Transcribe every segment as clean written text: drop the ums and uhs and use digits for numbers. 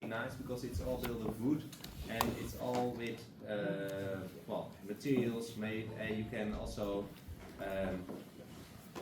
nice because it's all built of wood and it's all with materials made, and you can also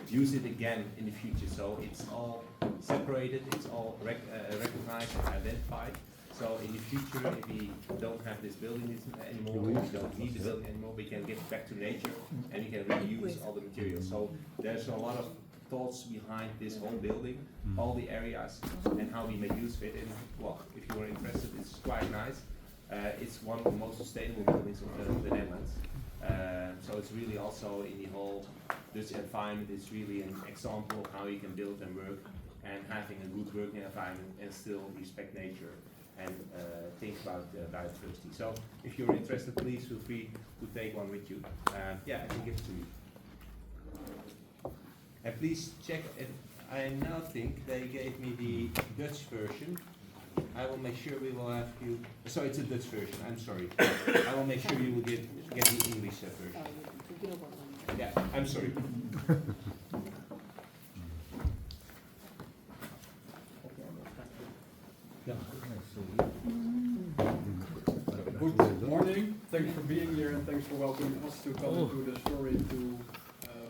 use it again in the future. So it's all separated, it's all recognized and identified. So in the future, if we don't have this building anymore, we don't need the building anymore, we can give it back to nature and we can reuse all the materials. So there's a lot of thoughts behind this whole building, all the areas, and how we make use of it. And well, if you are interested, it's quite nice. It's one of the most sustainable buildings of the Netherlands. So it's really also in the whole Dutch environment, it's really an example of how you can build and work and having a good working environment and still respect nature and think about biodiversity. So if you're interested, please feel free to take one with you. Yeah, I can give it to you. And please check if I now think they gave me the Dutch version. I will make sure we will have you. Sorry, it's a Dutch version. I'm sorry. I will make sure you will get the English version. Yeah, I'm sorry. Good morning. Thanks for being here and thanks for welcoming us to come into the story to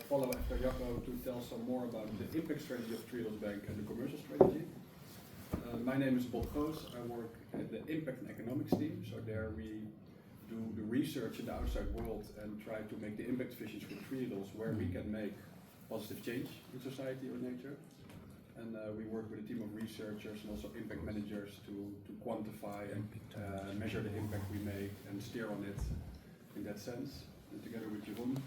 follow after Jacco to tell some more about the impact strategy of Triodos뱅크 and the commercial strategy. My name is Bob Goos. I work at the Impact and Economics team. So there we do the research in the outside world and try to make the impact visions for Triodos where we can make positive change in society or nature. And we work with a team of researchers and also impact managers to quantify and measure the impact we make and steer on it in that sense. And together with Jeroen.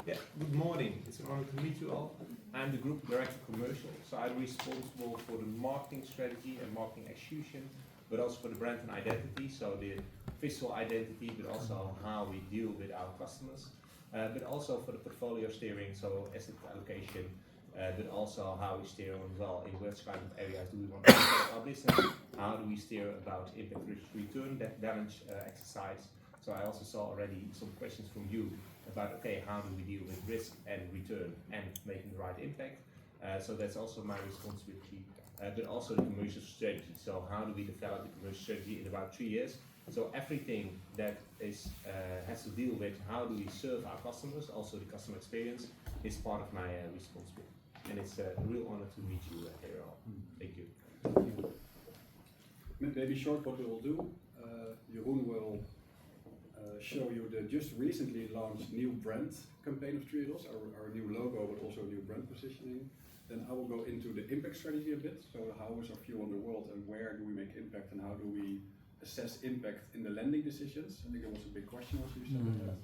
Yeah, good morning. It's an honor to meet you all. I'm the Group Director Commercial, so I'm responsible for the marketing strategy and marketing execution, but also for the brand and identity, so the visual identity, but also how we deal with our customers, but also for the portfolio steering, so asset allocation, but also how we steer on well in which kind of areas do we want to develop our business, how do we steer about impact return, that balance exercise. So I also saw already some questions from you about, okay, how do we deal with risk and return and making the right impact. So that's also my responsibility, but also the commercial strategy. So how do we develop the commercial strategy in about 3 years? So everything that is has to deal with how do we serve our customers, also the customer experience, is part of my responsibility. And it's a real honor to meet you here all. Thank you. Maybe short what we will do. Jeroen will show you the just recently launched new brand campaign of Triodos, our new logo, but also new brand positioning. Then I will go into the impact strategy a bit. So how is our view on the world and where do we make impact and how do we assess impact in the lending decisions? I think it was a big question also you said that.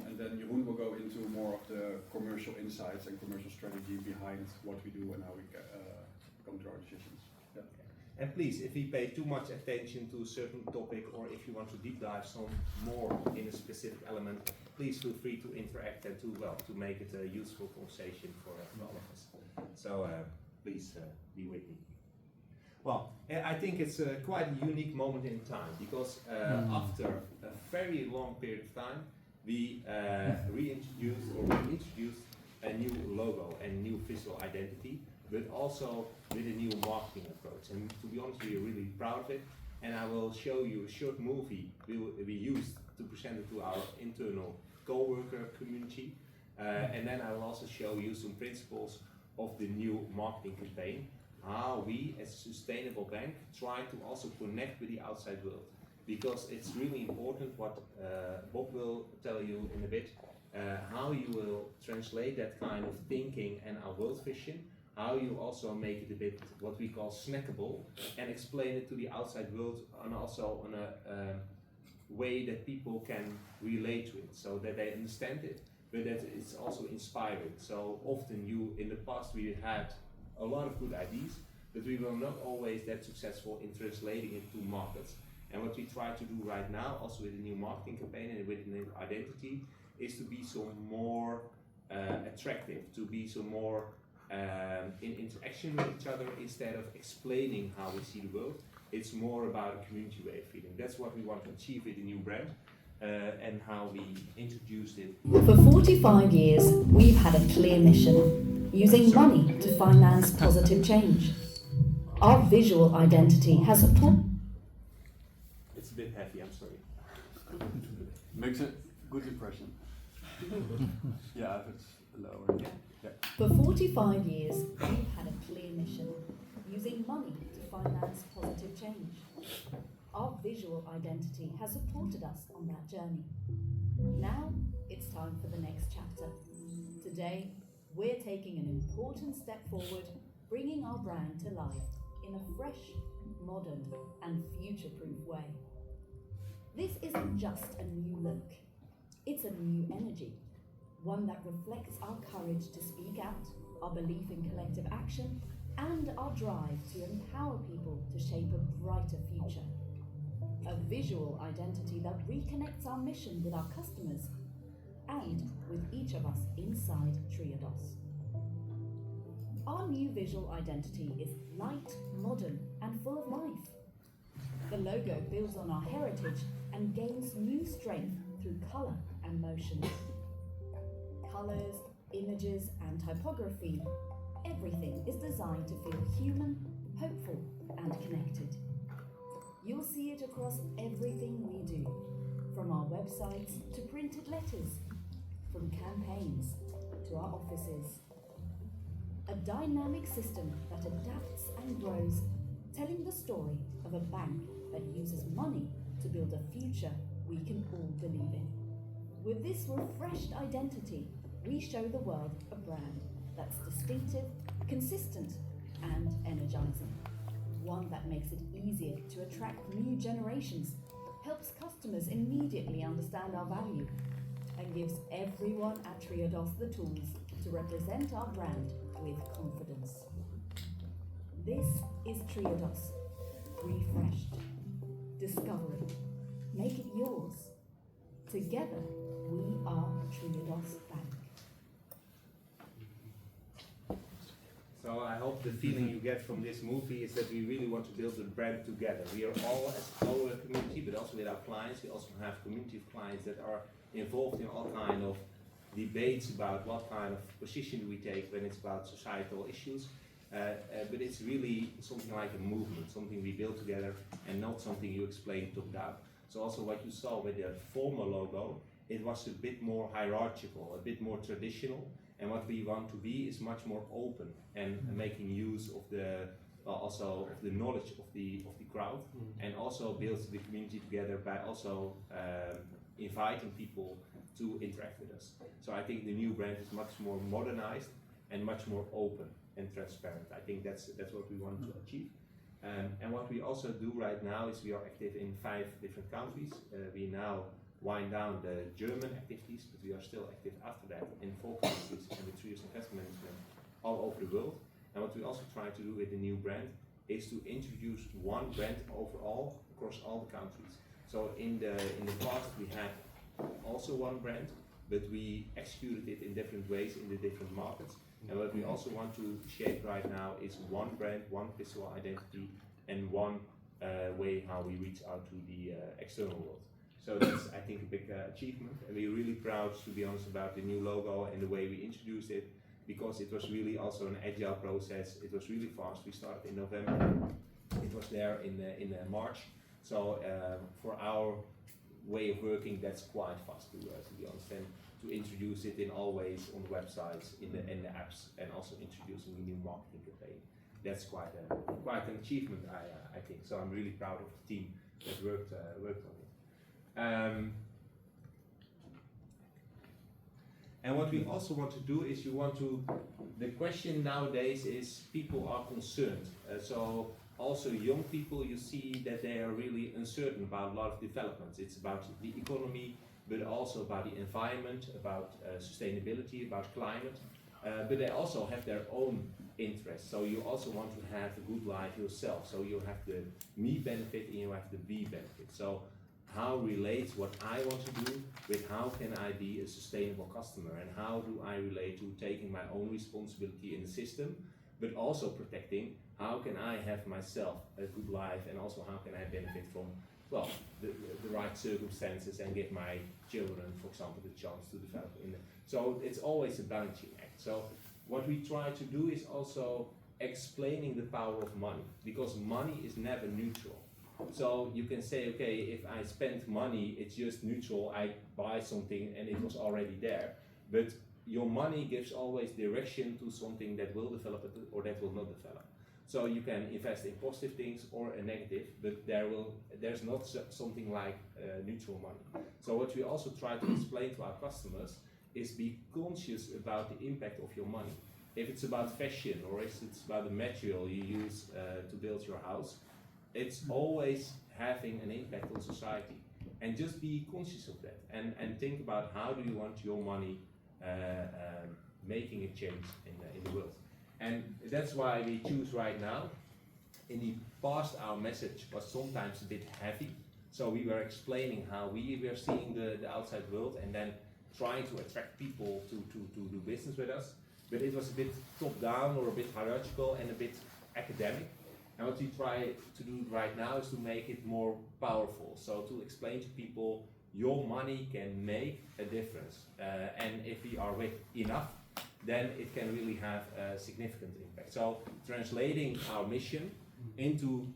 And then Jeroen will go into more of the commercial insights and commercial strategy behind what we do and how we come to our decisions. Yeah. And please, if we pay too much attention to a certain topic or if you want to deep dive some more in a specific element, please feel free to interact and to make it a useful conversation for all of us. So please be with me. Well, I think it's quite a unique moment in time because after a very long period of time, we reintroduced a new logo and new visual identity, but also with a new marketing approach. And to be honest, we are really proud of it. And I will show you a short movie we used to present it to our internal co-worker community. And then I will also show you some principles of the new marketing campaign, how we as a sustainable bank try to also connect with the outside world. Because it's really important what Bob will tell you in a bit, how you will translate that kind of thinking and our world vision, how you also make it a bit what we call snackable and explain it to the outside world and also on a way that people can relate to it so that they understand it, but that it's also inspiring. So often in the past we had a lot of good ideas, but we were not always that successful in translating it to markets. And what we try to do right now, also with the new marketing campaign and with the new identity, is to be some more attractive, to be some more in interaction with each other instead of explaining how we see the world. It's more about a community way of feeling. That's what we want to achieve with the new brand and how we introduced it. For 45 years, we've had a clear mission, using money to finance positive change. Our visual identity has a It's a bit heavy, I'm sorry. Makes a good impression. Yeah, if it's lower. Yeah. For 45 years, we've had a clear mission, using money to finance positive change. Our visual identity has supported us on that journey. Now, it's time for the next chapter. Today, we're taking an important step forward, bringing our brand to life in a fresh, modern, and future-proof way. This isn't just a new look, it's a new energy, one that reflects our courage to speak out, our belief in collective action, and our drive to empower people to shape a brighter future. A visual identity that reconnects our mission with our customers and with each of us inside Triodos. Our new visual identity is light, modern, and full of life. The logo builds on our heritage and gains new strength through colour and motion. Colours, images, and typography, everything is designed to feel human, hopeful, and connected. You'll see it across everything we do, from our websites to printed letters, from campaigns to our offices. A dynamic system that adapts and grows, telling the story of a bank that uses money to build a future we can all believe in. With this refreshed identity, we show the world a brand that's distinctive, consistent, and energizing. One that makes it easier to attract new generations, helps customers immediately understand our value, and gives everyone at Triodos the tools to represent our brand with confidence. This is Triodos, refreshed. Discover it. Make it yours. Together, we are Triodos Bank. So I hope the feeling you get from this movie is that we really want to build a brand together. We are all as our community, but also with our clients. We also have community of clients that are involved in all kind of debates about what kind of position do we take when it's about societal issues. But it's really something like a movement, something we build together and not something you explain top down. So also what you saw with the former logo, it was a bit more hierarchical, a bit more traditional. And what we want to be is much more open and making use of the also of the knowledge of the crowd, and also build the community together by also inviting people to interact with us. So I think the new brand is much more modernized and much more open and transparent. I think that's what we want to achieve. And what we also do right now is we are active in 5 different countries. We now wind down the German activities, but we are still active after that in 4 countries and with Triodos Investment Management all over the world. And what we also try to do with the new brand is to introduce one brand overall across all the countries. So in the past we had also one brand, but we executed it in different ways in the different markets. And what we also want to shape right now is one brand, one visual identity, and one way how we reach out to the external world. So that's, I think, a big achievement, and we're really proud, to be honest, about the new logo and the way we introduced it, because it was really also an agile process. It was really fast. We started in November. It was there in March. So for our way of working, that's quite fast, to be honest, and to introduce it in all ways on the websites, in the apps, and also introducing a new marketing campaign. That's quite an achievement, I think. So I'm really proud of the team that worked on it. And what we also want to do is the question nowadays is people are concerned. So also young people, you see that they are really uncertain about a lot of developments. It's about the economy, but also about the environment, about sustainability, about climate. But they also have their own interests. So you also want to have a good life yourself. So you have the me benefit and you have the we benefit. So how relates what I want to do with how can I be a sustainable customer, and how do I relate to taking my own responsibility in the system, but also protecting how can I have myself a good life, and also how can I benefit from, well, the right circumstances and give my children, for example, the chance to develop in the, so it's always a balancing act. So what we try to do is also explaining the power of money, because money is never neutral. So you can say, okay, if I spend money, it's just neutral, I buy something and it was already there. But your money gives always direction to something that will develop or that will not develop. So you can invest in positive things or a negative, but there's not something like neutral money. So what we also try to explain to our customers is be conscious about the impact of your money. If it's about fashion or if it's about the material you use to build your house, it's always having an impact on society. And just be conscious of that and think about how do you want your money making a change in the world. And that's why we choose right now. In the past, our message was sometimes a bit heavy. So we were explaining how we were seeing the outside world and then trying to attract people to do business with us. But it was a bit top down or a bit hierarchical and a bit academic. And what we try to do right now is to make it more powerful. So to explain to people, your money can make a difference. And if we are with enough, then it can really have a significant impact. So translating our mission into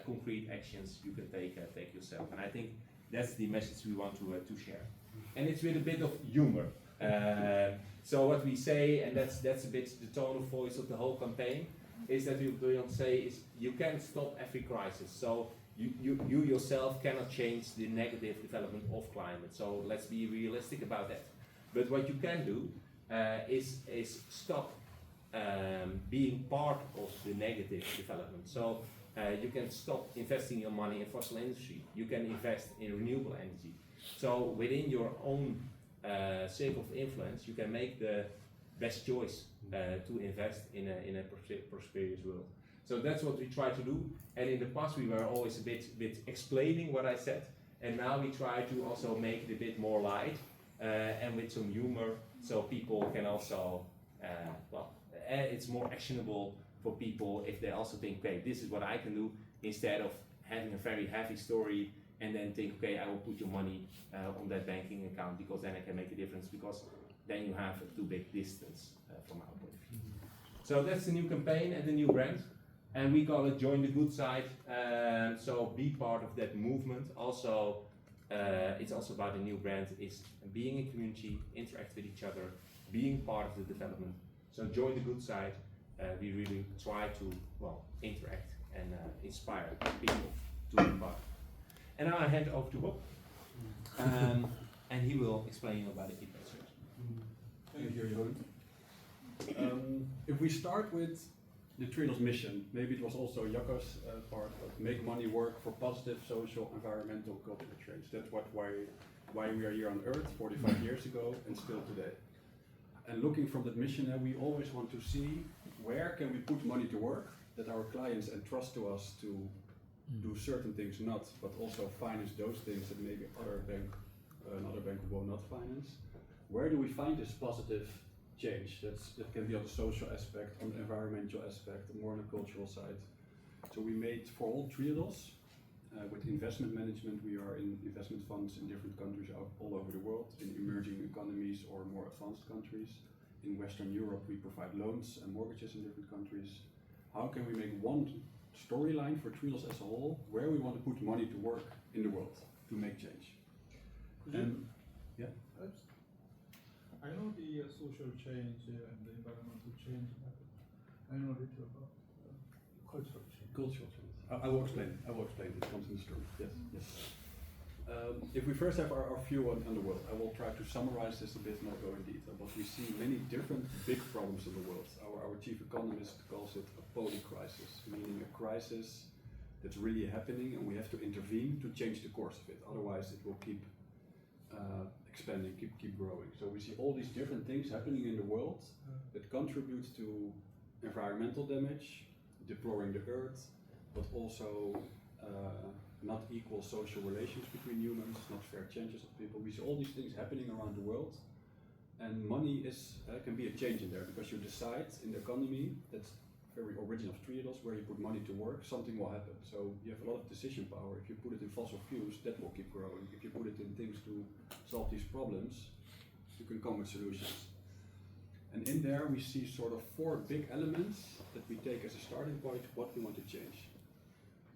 concrete actions you can take yourself. And I think that's the message we want to share. And it's with a bit of humor. So what we say, and that's a bit the tone of voice of the whole campaign, is that we don't say is you can't stop every crisis. So you yourself cannot change the negative development of climate. So let's be realistic about that. But what you can do is stop being part of the negative development. So you can stop investing your money in fossil industry. You can invest in renewable energy. So within your own circle of influence, you can make the best choice to invest in a prosperous world. So that's what we try to do. And in the past we were always a bit explaining what I said, and now we try to also make it a bit more light and with some humor, so people can also it's more actionable for people if they also think, okay, this is what I can do, instead of having a very heavy story and then think, okay, I will put your money on that banking account because then I can make a difference, because then you have a too big distance from our point of view. So that's the new campaign and the new brand, and we call it Join the Good Side. So be part of that movement. Also, it's also about the new brand is being a community, interact with each other, being part of the development. So join the good side. We really try to interact and inspire people to be part. And now I hand over to Bob, and he will explain about the impact strategy. Thank you, Jeroen. If we start with the Triodos mission, maybe it was also Jacco's part, but make money work for positive social, environmental, cultural change. That's why we are here on Earth 45 years ago and still today. And looking from that mission, we always want to see where can we put money to work that our clients entrust to us to do certain things but also finance those things that maybe another bank will not finance. Where do we find this positive change? That can be on the social aspect, on the environmental aspect, more on the cultural side. So we made for all Triodos, with investment management, we are in investment funds in different countries all over the world, in emerging economies or more advanced countries. In Western Europe, we provide loans and mortgages in different countries. How can we make one storyline for Triodos as a whole, where we want to put money to work in the world to make change? I know the social change and the environmental change. I know little about cultural change. Cultural change. I will explain. It comes in the story. Yes. If we first have our view on the world, I will try to summarize this a bit, not go in detail. But we see many different big problems in the world. Our chief economist calls it a polycrisis, meaning a crisis that's really happening, and we have to intervene to change the course of it. Otherwise, it will keep expanding, keep growing. So we see all these different things happening in the world that contribute to environmental damage, deploring the earth, but also not equal social relations between humans, not fair changes of people. We see all these things happening around the world, and money can be a change in there, because you decide in the economy, that's very origin of Triodos, where you put money to work, something will happen. So you have a lot of decision power. If you put it in fossil fuels, that will keep growing. If you put it in things to solve these problems, you can come with solutions. And And in there we see sort of 4 big elements that we take as a starting point what we want to change.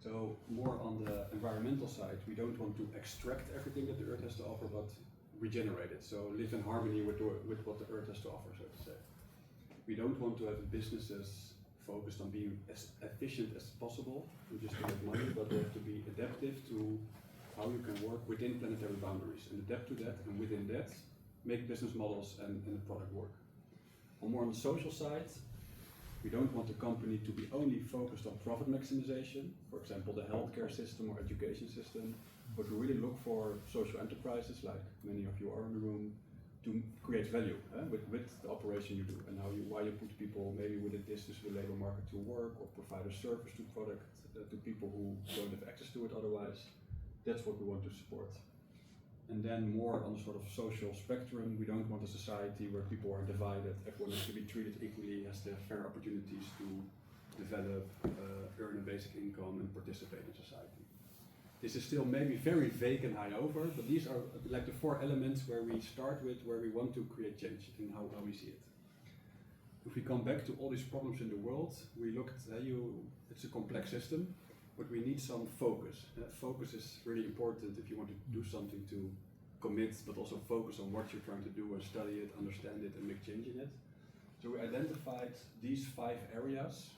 So more on the environmental side, we don't want to extract everything that the earth has to offer, but regenerate it. So live in harmony with what the earth has to offer, so to say. We don't want to have businesses focused on being as efficient as possible and just to make money, but they have to be adaptive to how you can work within planetary boundaries and adapt to that, and within that make business models and the product work. On more on the social side, we don't want the company to be only focused on profit maximization, for example the healthcare system or education system, but we really look for social enterprises, like many of you are in the room, to create value with the operation you do, and why you put people maybe with a distance to the labor market to work, or provide a service to product to people who don't have access to it otherwise. That's what we want to support. And then more on the sort of social spectrum, we don't want a society where people are divided. Everyone has to be treated equally, has to have fair opportunities to develop, earn a basic income and participate in society. This is still maybe very vague and high over, but these are like the 4 elements where we start with, where we want to create change and how we see it. If we come back to all these problems in the world, we look at it's a complex system, but we need some focus. Focus is really important if you want to do something, to commit, but also focus on what you're trying to do and study it, understand it, and make change in it. So we identified these 5 areas,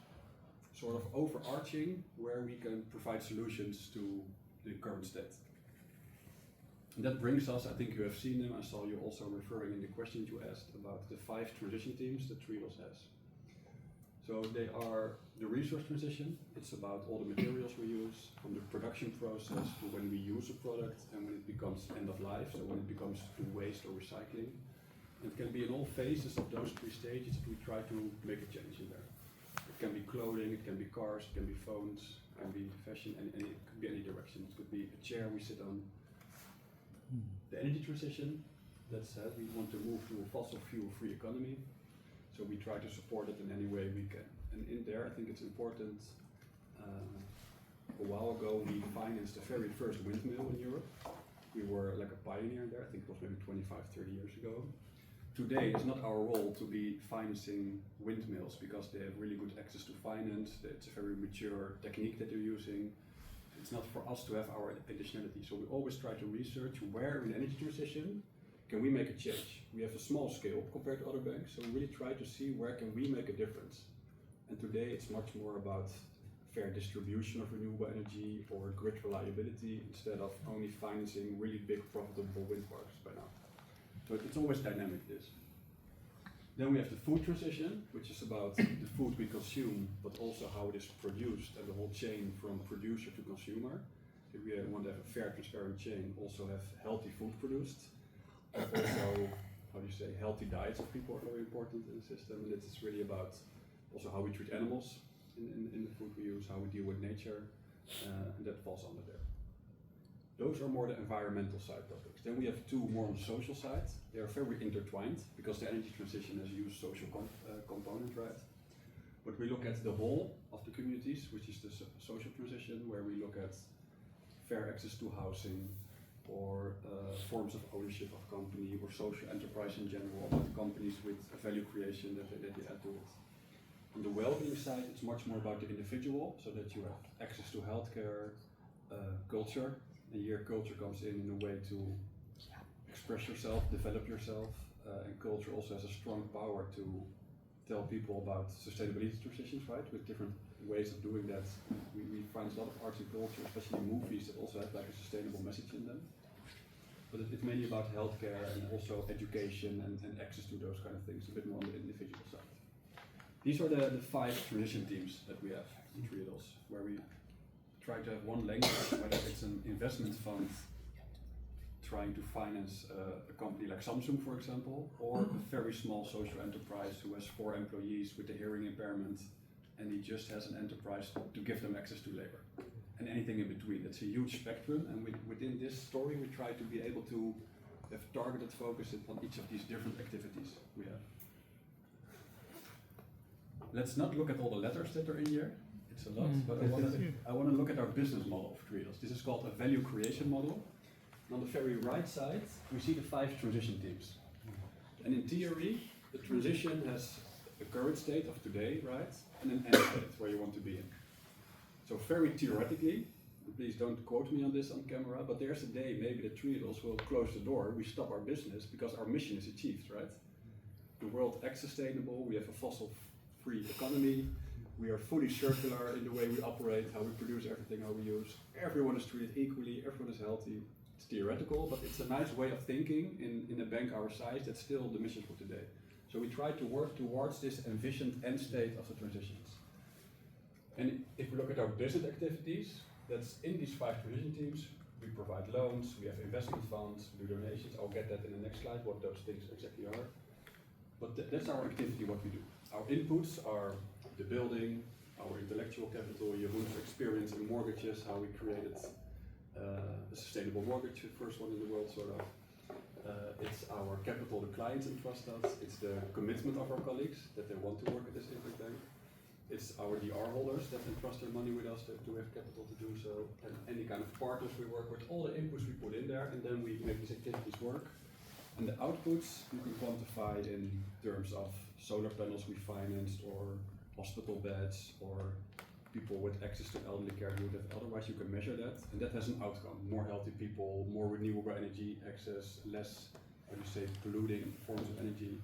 sort of overarching, where we can provide solutions to the current state. And that brings us, I think you have seen them, I saw you also referring in the questions you asked about the 5 transition teams that Triodos has. So they are the resource transition, it's about all the materials we use, from the production process to when we use a product and when it becomes end of life, so when it becomes to waste or recycling. And it can be in all phases of those 3 stages that we try to make a change in there. It can be clothing, it can be cars, it can be phones, it can be fashion, and it could be any direction. It could be a chair we sit on. The energy transition, that said, we want to move to a fossil fuel-free economy. So we try to support it in any way we can. And in there, I think it's important, a while ago we financed the very first windmill in Europe. We were like a pioneer there, I think it was maybe 25, 30 years ago. Today it's not our role to be financing windmills because they have really good access to finance, it's a very mature technique that they're using. It's not for us to have our additionality. So we always try to research where in energy transition can we make a change. We have a small scale compared to other banks, so we really try to see where can we make a difference. And today it's much more about fair distribution of renewable energy or grid reliability instead of only financing really big profitable wind parks by now. So it's always dynamic, this. Then we have the food transition, which is about the food we consume, but also how it is produced and the whole chain from producer to consumer. If we want to have a fair, transparent chain, also have healthy food produced. And also, how do you say, healthy diets of people are very important in the system. And it's really about also how we treat animals in the food we use, how we deal with nature, and that falls under there. Those are more the environmental side topics. Then we have 2 more on the social side. They are very intertwined because the energy transition has a huge social component, right? But we look at the whole of the communities, which is the social transition, where we look at fair access to housing, or forms of ownership of company, or social enterprise in general, about companies with value creation that they add to it. On the well-being side, it's much more about the individual, so that you have access to healthcare, culture, and here culture comes in a way to express yourself, develop yourself, and culture also has a strong power to tell people about sustainability transitions, right, with different ways of doing that. We find a lot of arts and culture, especially movies, that also have like a sustainable message in them. But it's mainly about healthcare and also education and access to those kind of things, a bit more on the individual side. These are the 5 transition teams that we have in Triodos, where we try to have one language, whether it's an investment fund trying to finance a company like Samsung, for example, or a very small social enterprise who has 4 employees with a hearing impairment, and he just has an enterprise to give them access to labor, and anything in between. It's a huge spectrum, and within this story we try to be able to have targeted focus on each of these different activities we have. Let's not look at all the letters that are in here. It's a lot, but I want to look at our business model of Triodos. This is called a value creation model. And on the very right side, we see the 5 transition teams. And in theory, the transition has a current state of today, right, and an end state where you want to be in. So very theoretically, please don't quote me on this on camera, but there's a day maybe the Triodos will close the door, we stop our business because our mission is achieved, right? The world acts sustainable, we have a fossil-free economy, we are fully circular in the way we operate, how we produce everything, how we use. Everyone is treated equally, everyone is healthy. It's theoretical, but it's a nice way of thinking in a bank our size. That's still the mission for today. So we try to work towards this envisioned end state of the transitions. And if we look at our business activities, that's in these 5 transition teams. We provide loans, we have investment funds, we do donations. I'll get that in the next slide, what those things exactly are. But that's our activity, what we do. Our inputs are the building, our intellectual capital, Jeroen's experience in mortgages, how we created a sustainable mortgage, the first one in the world, sort of. It's our capital, the clients entrust us. It's the commitment of our colleagues that they want to work at this impact bank. It's our DR holders that entrust their money with us to have capital to do so, and any kind of partners we work with, all the inputs we put in there, and then we make these activities work. And the outputs you can quantify in terms of solar panels we financed, or hospital beds, or people with access to elderly care unit. Otherwise you can measure that, and that has an outcome. More healthy people, more renewable energy access, less, how do you say, polluting forms of energy.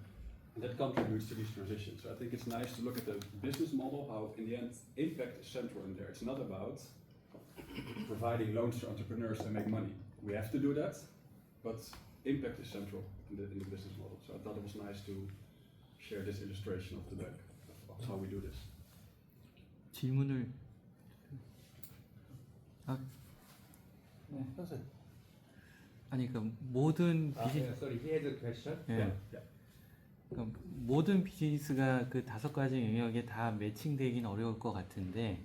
And that contributes to these transitions. So I think it's nice to look at the business model, how in the end impact is central in there. It's not about providing loans to entrepreneurs and make money. We have to do that, but impact is central in the business model. So I thought it was nice to share this illustration of the bank, of how we do this. 질문을 아니 그 모든 sorry, he has a question. 예. 그러니까 모든 비즈니스가 그 5가지 영역에 다 매칭되긴 어려울 것 같은데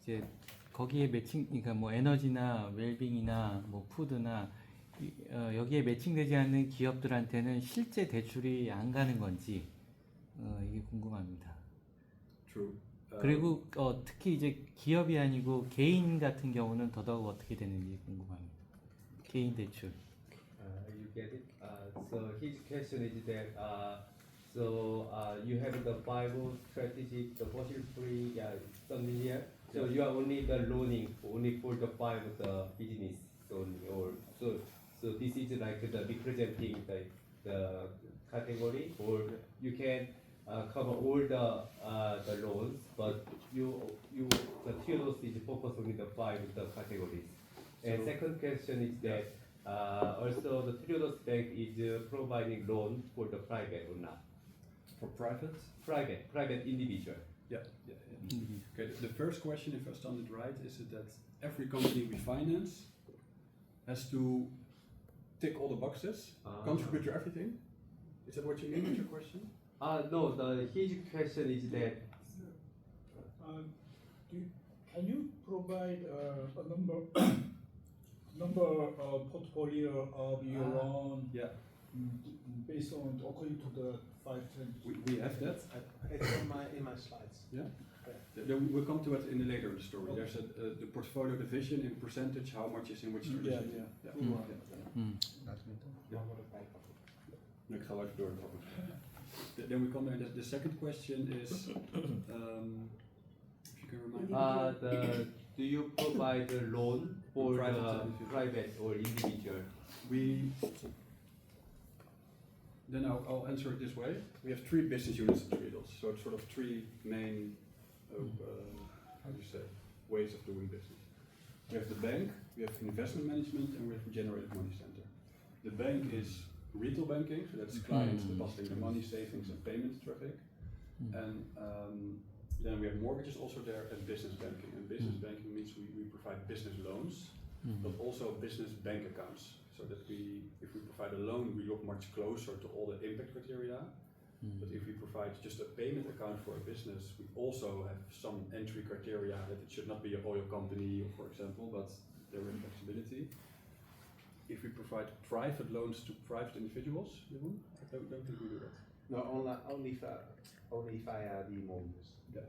이제 거기에 매칭, 그러니까 뭐 에너지나 웰빙이나 뭐 푸드나 여기에 매칭되지 않는 기업들한테는 실제 대출이 안 가는 건지 이게 궁금합니다. True. 그리고 특히 이제 기업이 아니고 개인 같은 경우는 더더욱 어떻게 되는지 궁금합니다. 개인 대출. You get it? So his question is that you have the 5 strategic, the fossil-free funding here. So you are only the loaning only for the 5 the business only, or so this is like the representing the category, or you can cover all the loans, but the Triodos is focused on the 5 the categories. And second question is that also the Triodo스뱅크 is providing loan for the private or not? For private? Private individual. Yeah. Okay, the first question, if I understand it right, is it that every company we finance has to tick all the boxes, contribute to everything? Is that what you mean with your question? No, his question is that Can you provide a number portfolio of your own based on according to the 5 trends? We have that. It's in my slides. Yeah. Then we'll come to it in the later in the story. There's the portfolio division in percentage, how much is in which transition. Ik ga even door. Then we come there. The second question is, if you can remind me. do you provide a loan for private or individual? Then I'll answer it this way. We have 3 business units in Triodos, so it's sort of 3 main, how do you say, ways of doing business. We have the bank, we have investment management, and we have regenerated money center. The bank is retail banking, so that's clients depositing their money, savings, and payment traffic. And then we have mortgages also there, and business banking. And business banking means we provide business loans, but also business bank accounts. So that if we provide a loan, we look much closer to all the impact criteria. But if we provide just a payment account for a business, we also have some entry criteria that it should not be an oil company, for example, but there is flexibility. If we provide private loans to private individuals, Jeroen, I don't think we do that. No, only via the mortgages. Yeah.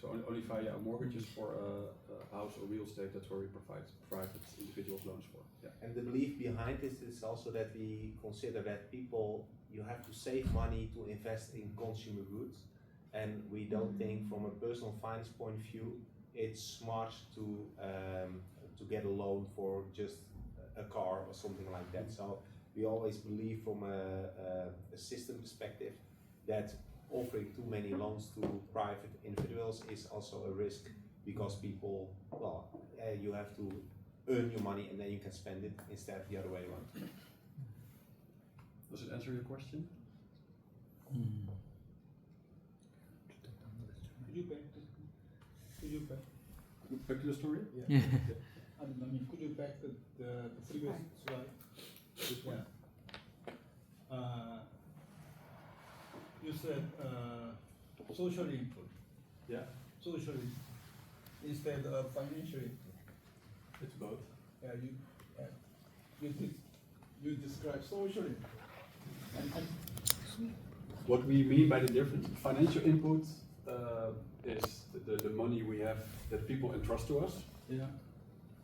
So only via mortgages for a house or real estate, that's where we provide private individual loans for. Yeah. And the belief behind this is also that we consider that people, you have to save money to invest in consumer goods, and we don't think from a personal finance point of view it's smart to get a loan for just a car or something like that. So we always believe from a system perspective that offering too many loans to private individuals is also a risk, because people, well, you have to earn your money and then you can spend it instead of the other way around. Does it answer your question? Could you back? Back to the story? Yeah. I mean, could you back the previous slide? This one. You said social input. Yeah. Social input instead of financial input. It's both. Yeah, you describe social input. And What we mean by the difference, financial input is the money we have that people entrust to us, yeah,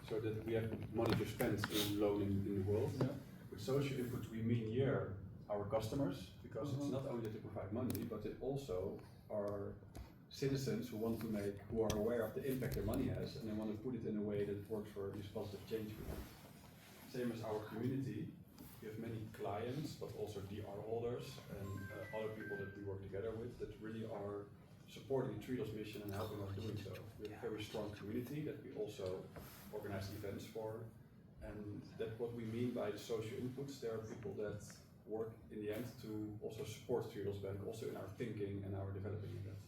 so that we have money to spend in loaning in the world. yeah. With social input, we mean here our customers, because it's not only that they provide money, but they also are citizens who are aware of the impact their money has, and they want to put it in a way that works for this positive change we want. Same as our community, we have many clients, but also DR holders and other people that we work together with that really are supporting Triodos' mission and helping us doing so. We have a very strong community that we also organize events for, and that's what we mean by the social inputs. There are people that work in the end to also support Triodospbank, also in our thinking and our developing of that.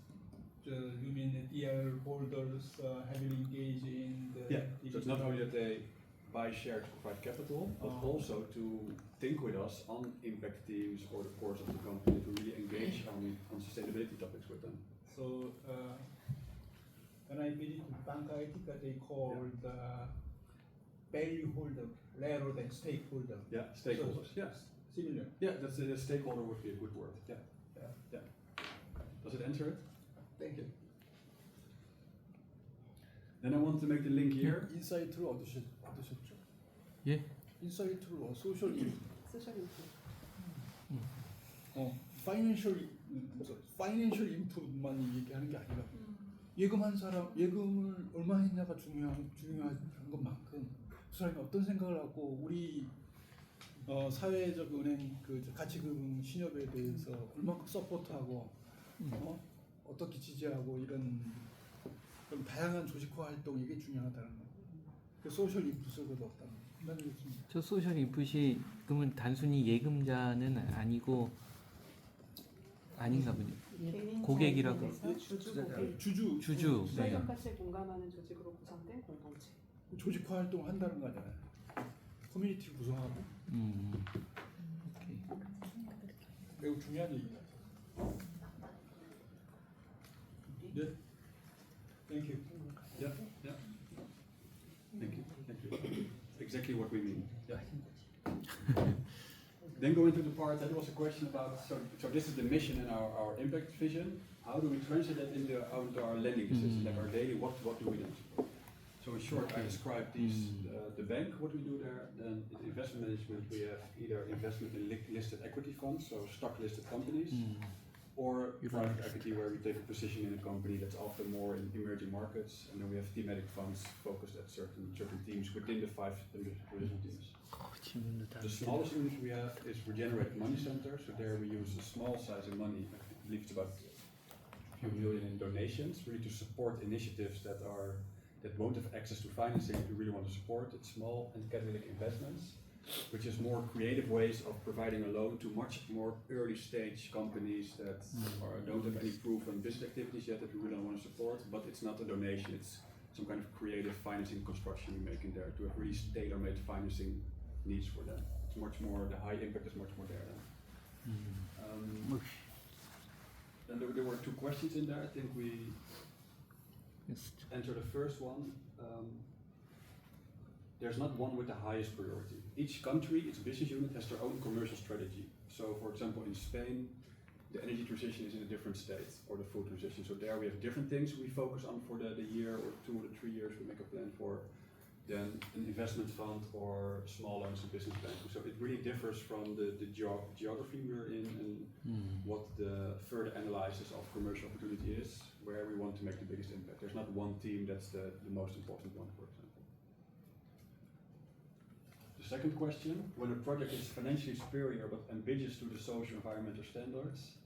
You mean the DR holders heavily engage in the So it's not only that they buy shares to provide capital, but also to think with us on impact teams or the course of the company, to really engage on sustainability topics with them. So when I visited Banca Etica, they call the value holder rather than stakeholder. Yeah, stakeholders. So, Yes. Similar. Yeah, that's a stakeholder would be a good word. Yeah. Yeah. Does it answer it? Thank you. Then I want to make the link here. 인사이트를 얻으셨죠? 예? 인사이트로 소셜 인풋. 소셜 인풋. 파이낸셜 인풋만 얘기하는 게 아니라 예금한 사람 예금을 얼마 했냐가 중요한 것만큼 그 사람이 어떤 생각을 하고 우리 사회적 은행 그 가치금 신협에 대해서 얼마큼 서포트하고 어떻게 지지하고 이런 그런 다양한 조직화 활동 이게 중요하다는 거. 그 소셜 인풋을 얻었다는 거. 저 소셜 인풋이 그러면 단순히 예금자는 아니고 아닌가 보네. 개인 고객이라고. 자회사에서 주주 고객. 주주 네. 사회적 가치에 공감하는 조직으로 구성된 공동체. 조직화 활동을 한다는 거 아니잖아요. 커뮤니티 구성하고 오케이. 매우 중요한 얘기다. 네. Thank you. Yeah. Thank you. Exactly what we mean. Yeah. Then go into the part that was a question about, so this is the mission and our impact vision. How do we translate that into our lending decisions, like our daily, what do we do? So in short, I described the bank, what we do there. Then in investment management, we have either investment in listed equity funds, so stock listed companies, or private equity, where we take a position in a company that's often more in emerging markets, and then we have thematic funds focused at certain teams within the 5 division teams. The smallest unit we have is Regenerate Money Center, so there we use a small size of money, I believe it's about a few million in donations, really to support initiatives that won't have access to financing we really want to support. It's small and catalytic investments, which is more creative ways of providing a loan to much more early stage companies that don't have any proven business activities yet that we really want to support, but it's not a donation, it's some kind of creative financing construction we make in there to have really tailor-made financing needs for them. It's much more, the high impact is much more there then. Then there were 2 questions in there. I think we answered the first one. There's not one with the highest priority. Each country, its business unit has their own commercial strategy. So for example, in Spain, the energy transition is in a different state, or the food transition. So there we have different things we focus on for the year or 2 or 3 years we make a plan for, than an investment fund or small loans and business banking. So it really differs from the geography we're in and what the further analysis of commercial opportunity is, where we want to make the biggest impact. There's not one team that's the most important one, for example. The second question, when a project is financially superior but ambitious to the social environmental standards,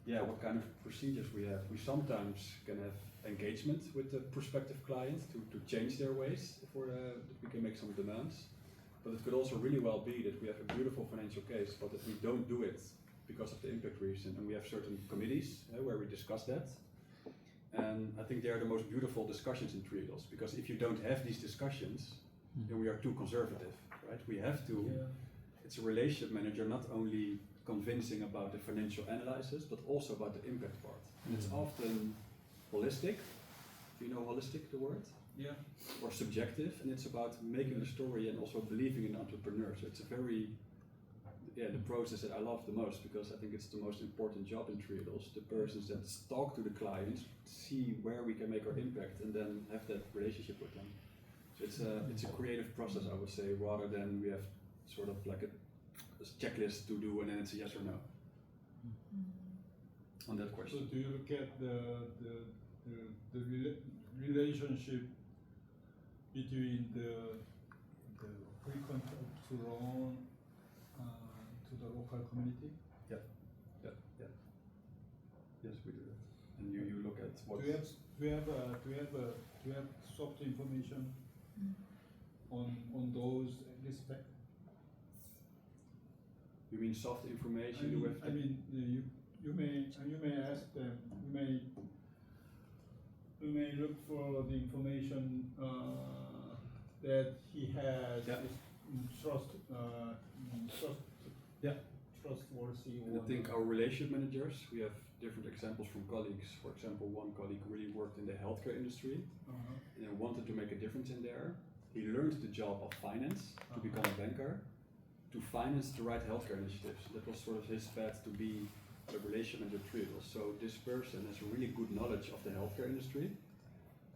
yeah, what kind of procedures we have? We sometimes can have engagement with the prospective client to change their ways for that we can make some demands. But it could also really well be that we have a beautiful financial case, but that we don't do it because of the impact reason. And we have certain committees where we discuss that. And I think they are the most beautiful discussions in Triodos, because if you don't have these discussions, then we are too conservative, right? We have to, it's a relationship manager not only convincing about the financial analysis, but also about the impact part. And it's often holistic. Do you know holistic, the word? Yeah. Or subjective, and it's about making the story and also believing in entrepreneurs. So it's a very, the process that I love the most, because I think it's the most important job in Triodos. The persons that talk to the clients, see where we can make our impact, and then have that relationship with them. So it's a creative process, I would say, rather than we have sort of like a checklist to do and then it's a yes or no. On that So question. do you look at the relationship between the frequent loan to the local community? Yeah. Yes, we do that. And you look at what. Do you have soft information on those respects? You mean soft information? You may ask them. You may look for the information that he has trustworthy. And I think our relationship managers, we have different examples from colleagues. For example, one colleague really worked in the healthcare industry and wanted to make a difference in there. He learned the job of finance to become a banker, to finance the right healthcare initiatives. That was sort of his path to be a relationship manager Triodos. So this person has a really good knowledge of the healthcare industry.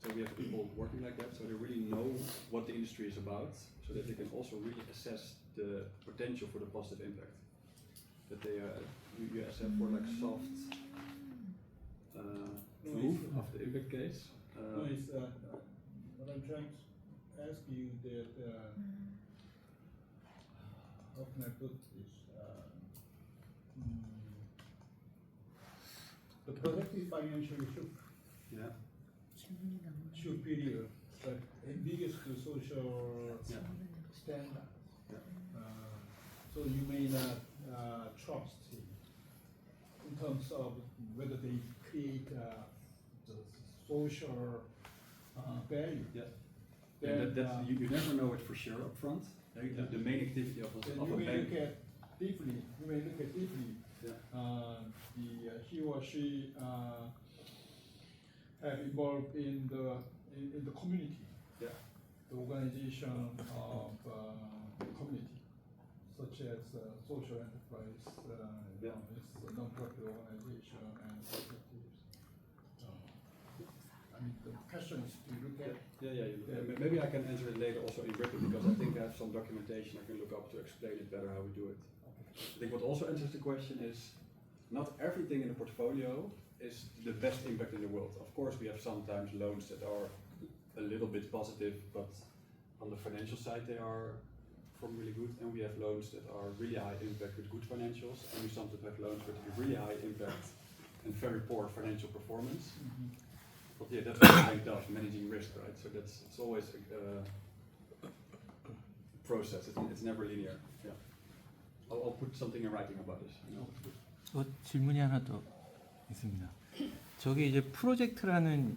So we have people working like that, so they really know what the industry is about, so that they can also really assess the potential for the positive impact. That they you assess for like soft proof of the impact case. What I'm trying to ask you that how can I put this? The project is financially superior, but ambiguous to social standards. So you may not trust him in terms of whether they create the social value. You never know it for sure up front. The main activity of a bank. You may look at deeply. He or she have involved in the community. The organization of the community, such as social enterprise, it's a non-profit organization and cooperatives. The question is to look at. Maybe I can answer it later also in written, because I think I have some documentation I can look up to explain it better how we do it. I think what also answers the question is, not everything in the portfolio is the best impact in the world. Of course, we have sometimes loans that are a little bit positive, but on the financial side they are from really good, and we have loans that are really high impact with good financials, and we sometimes have loans with really high impact and very poor financial performance. But that's what the bank does, managing risk, right? So it's always a process. It's never linear. I'll put something in writing about this. 질문이 하나 더 있습니다. 저기 이제 프로젝트라는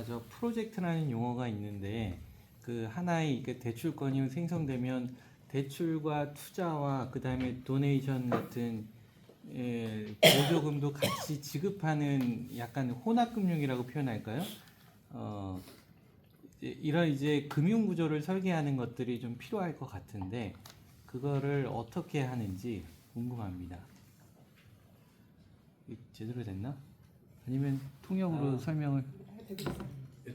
저 프로젝트라는 용어가 있는데, 그 하나의 대출권이 생성되면 대출과 투자와 그 다음에 도네이션 같은 보조금도 같이 지급하는 약간 혼합금융이라고 표현할까요? 이런 이제 금융 구조를 설계하는 것들이 좀 필요할 것 같은데, 그거를 어떻게 하는지 궁금합니다. 제대로 됐나? 아니면 통역으로 설명을 It,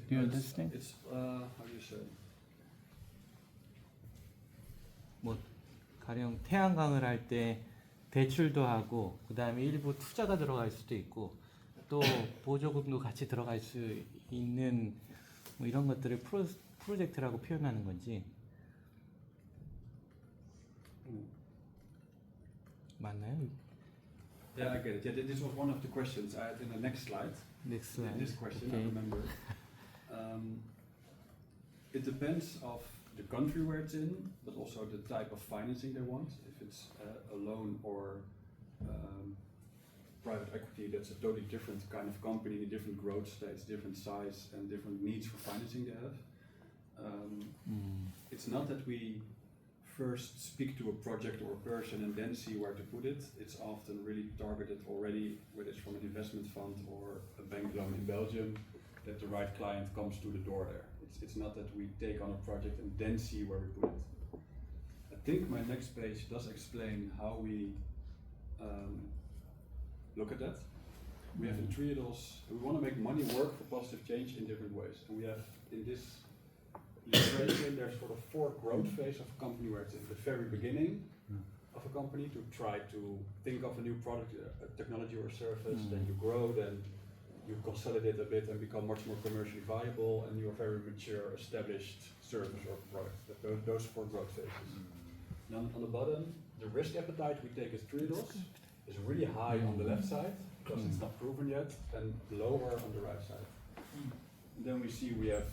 Do you understand? It's how do you say? 뭐 가령 태양광을 할 때 대출도 하고 그 다음에 일부 투자가 들어갈 수도 있고 또 보조금도 같이 들어갈 수 있는 뭐 이런 것들을 프로젝트라고 표현하는 건지 맞나요? Yeah, I get it. Yeah, this was one of the questions I had in the next slide. Next slide. This question, I Okay. remember. It depends of the country where it's in, but also the type of financing they want. If it's a loan or private equity, that's a totally different kind of company, different growth states, different size, and different needs for financing they have. It's not that we first speak to a project or a person and then see where to put it. It's often really targeted already, whether it's from an investment fund or a bank loan in Belgium, that the right client comes to the door there. It's not that we take on a project and then see where we put it. I think my next page does explain how we look at that. We have in Triodos, we want to make money work for positive change in different ways. And we have in this illustration, there's sort of 4 growth phase of a company where it's in the very beginning of a company to try to think of a new product, a technology or service, then you grow, then you consolidate a bit and become much more commercially viable, and you are very mature, established service or product. Those 4 growth phases. Then on the bottom, the risk appetite we take as Triodos is really high on the left side, because it's not proven yet, and lower on the right side. Then we see we have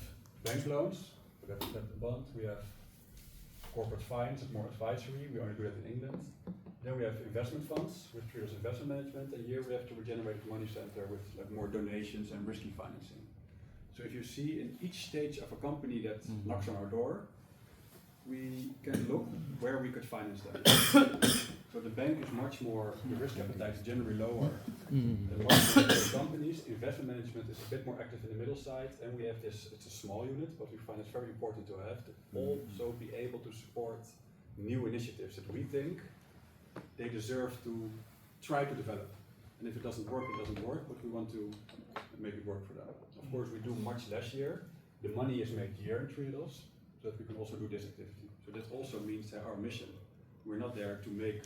bank loans, we have the bond, we have corporate finance, it's more advisory, we only do that in England. Then we have investment funds with Triodos Investment Management, and here we have the regenerated money center with like more donations and risky financing. So if you see in each stage of a company that knocks on our door, we can look where we could finance them. So the bank is much more, the risk appetite is generally lower than most companies. Investment management is a bit more active in the middle side, and we have this, it's a small unit, but we find it's very important to have to also be able to support new initiatives that we think they deserve to try to develop. And if it doesn't work, it doesn't work, but we want to make it work for them. Of course, we do much less here. The money is made here in Triodos, so that we can also do this activity. So that also means that our mission, we're not there to make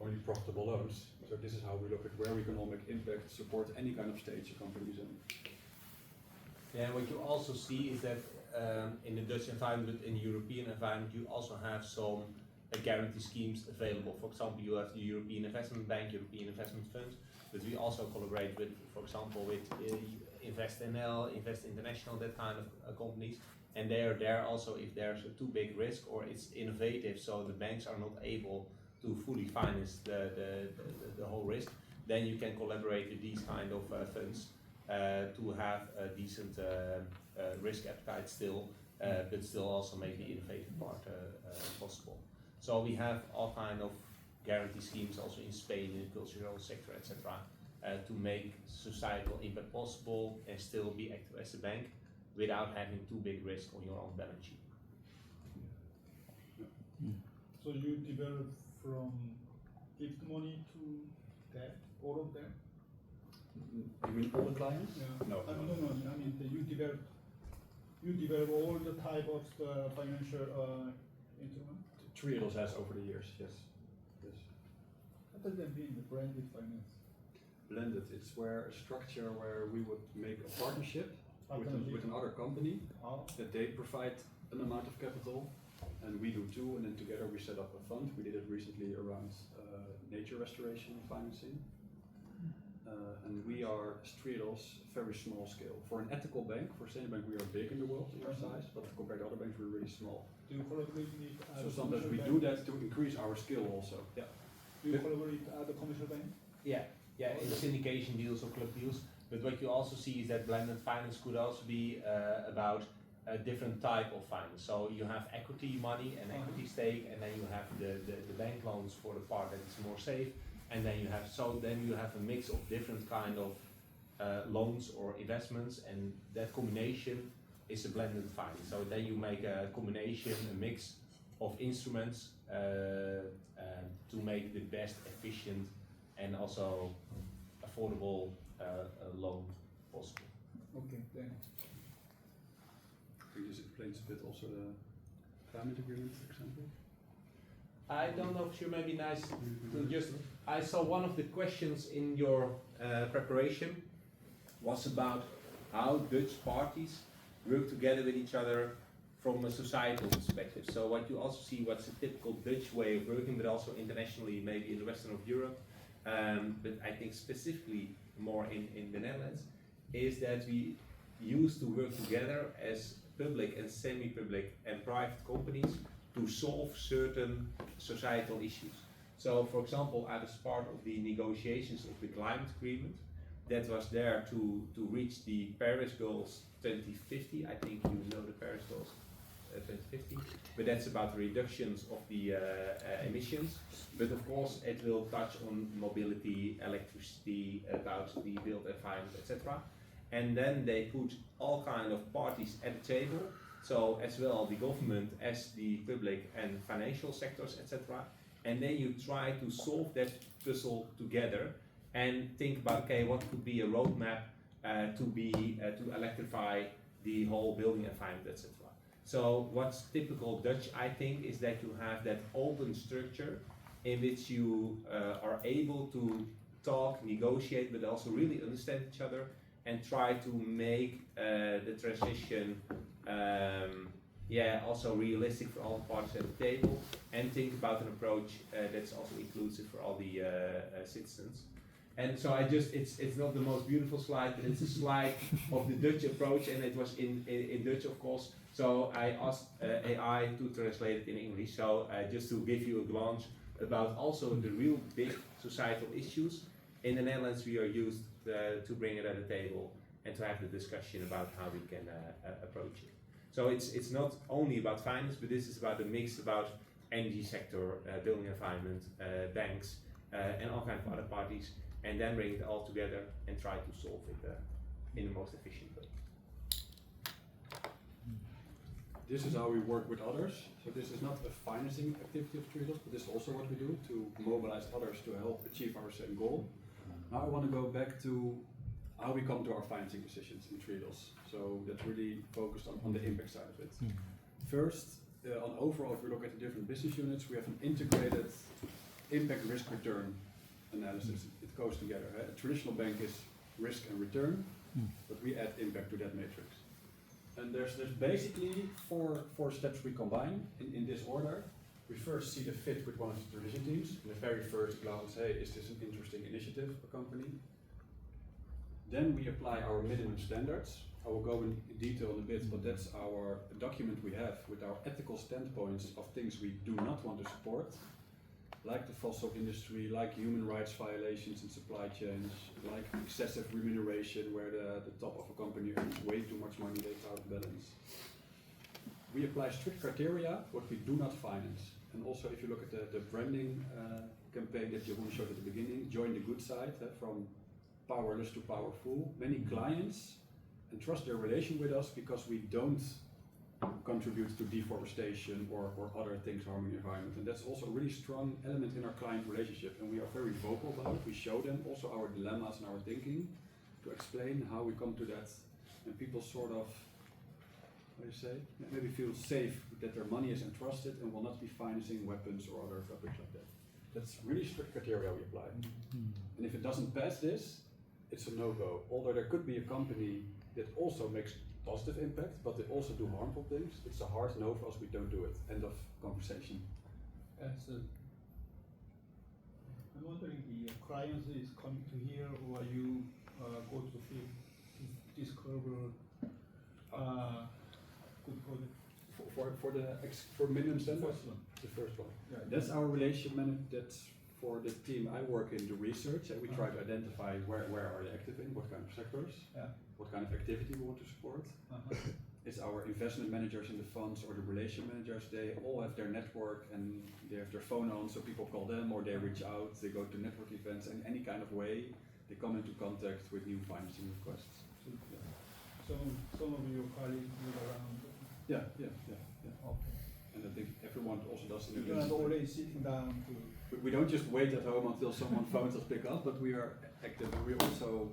only profitable loans. So this is how we look at where we can all make impact, support any kind of stage a company is in. Yeah, what you also see is that in the Dutch environment, in the European environment, you also have some guarantee schemes available. For example, you have the European Investment Bank, European Investment Fund, but we also collaborate with, for example, with Invest NL, Invest International, that kind of companies. And they are there also if there's a too big risk or it's innovative, so the banks are not able to fully finance the whole risk, then you can collaborate with these kind of funds to have a decent risk appetite still, but still also make the innovative part possible. So we have all kind of guarantee schemes also in Spain, in the cultural sector, etc., to make societal impact possible and still be active as a bank without having too big risk on your own balance sheet. So you develop from gift money to debt, all of them? You mean all the clients? Yeah. No. I mean you develop all the type of the financial instrument. Triodos has over the years, yes. Other than being the branded finance. Blended, it's where a structure where we would make a partnership with another company, that they provide an amount of capital and we do too, and then together we set up a fund. We did it recently around nature restoration and financing. And we are, Triodos, very small scale. For an ethical bank, for a bank, we are big in the world in our size, but compared to other banks, we're really small. Do you collaborate with So sometimes we do that to increase our skill also. Yeah. Do you collaborate with other commercial banks? Yeah, in syndication deals or club deals. But what you also see is that blended finance could also be about a different type of finance. So you have equity money and equity stake, and then you have the bank loans for the part that is more safe, and then you have a mix of different kind of loans or investments, and that combination is a blended finance. So then you make a combination, a mix of instruments to make the best efficient and also affordable loan possible. Okay, thanks. I think this explains a bit also the climate agreement example. I don't know if you may be nice to just. I saw one of the questions in your preparation was about how Dutch parties work together with each other from a societal perspective. So what you also see, what's a typical Dutch way of working, but also internationally, maybe in the Western of Europe, but I think specifically more in the Netherlands, is that we used to work together as public and semi-public and private companies to solve certain societal issues. So, for example, I was part of the negotiations of the climate agreement that was there to reach the Paris goals 2050. I think you know the Paris goals 2050, but that's about the reductions of the emissions. But of course, it will touch on mobility, electricity, about the built environment, etc. And then they put all kind of parties at the table. So as well the government as the public and financial sectors, etc. And then you try to solve that puzzle together and think about, okay, what could be a roadmap to electrify the whole building environment, etc. So what's typical Dutch, I think, is that you have that open structure in which you are able to talk, negotiate, but also really understand each other and try to make the transition also realistic for all the parties at the table, and think about an approach that's also inclusive for all the citizens. And so it's not the most beautiful slide, but it's a slide of the Dutch approach, and it was in Dutch, of course. So I asked AI to translate it in English. So just to give you a glance about also the real big societal issues. In the Netherlands, we are used to bring it at the table and to have the discussion about how we can approach it. So it's not only about finance, but this is about a mix about energy sector, building environment, banks, and all kinds of other parties, and then bring it all together and try to solve it in the most efficient way. This is how we work with others. So this is not a financing activity of Triodos, but this is also what we do to mobilize others to help achieve our same goal. Now I want to go back to how we come to our financing decisions in Triodos. So that's really focused on the impact side of it. First, on overall, if we look at the different business units, we have an integrated impact risk return analysis. It goes together. A traditional bank is risk and return, but we add impact to that matrix. And there's basically four steps we combine in this order. We first see the fit with one of the transition teams. In the very first glance, hey, is this an interesting initiative for a company? Then we apply our minimum standards. I will go in detail in a bit, but that's our document we have with our ethical standpoints of things we do not want to support, like the fossil industry, like human rights violations in supply chains, like excessive remuneration where the top of a company earns way too much money, that's out of balance. We apply strict criteria, what we do not finance. And also if you look at the branding campaign that Jeroen showed at the beginning, join the good side, from powerless to powerful. Many clients entrust their relation with us because we don't contribute to deforestation or other things harming the environment. And that's also a really strong element in our client relationship, and we are very vocal about it. We show them also our dilemmas and our thinking to explain how we come to that, and people sort of, how do you say, maybe feel safe that their money is entrusted and will not be financing weapons or other topics like that. That's really strict criteria we apply. And if it doesn't pass this, it's a no-go. Although there could be a company that also makes positive impact, but they also do harmful things, it's a hard no for us, we don't do it. End of conversation. So I'm wondering, the clients is coming to here, or you go to the field to discover good product? For minimum standards? First one. The first one. Yeah, that's our relationship manager. That's for the team I work in the research, and we try to identify where are they active in, what kind of sectors, what kind of activity we want to support. It's our investment managers in the funds or the relation managers. They all have their network and they have their phone on, so people call them or they reach out. They go to network events, and any kind of way they come into contact with new financing requests. Some of your colleagues live around. Yeah. Okay. and I think everyone also does in You're not already sitting down to. We don't just wait at home until someone phones us pick up, but we are active, and we're also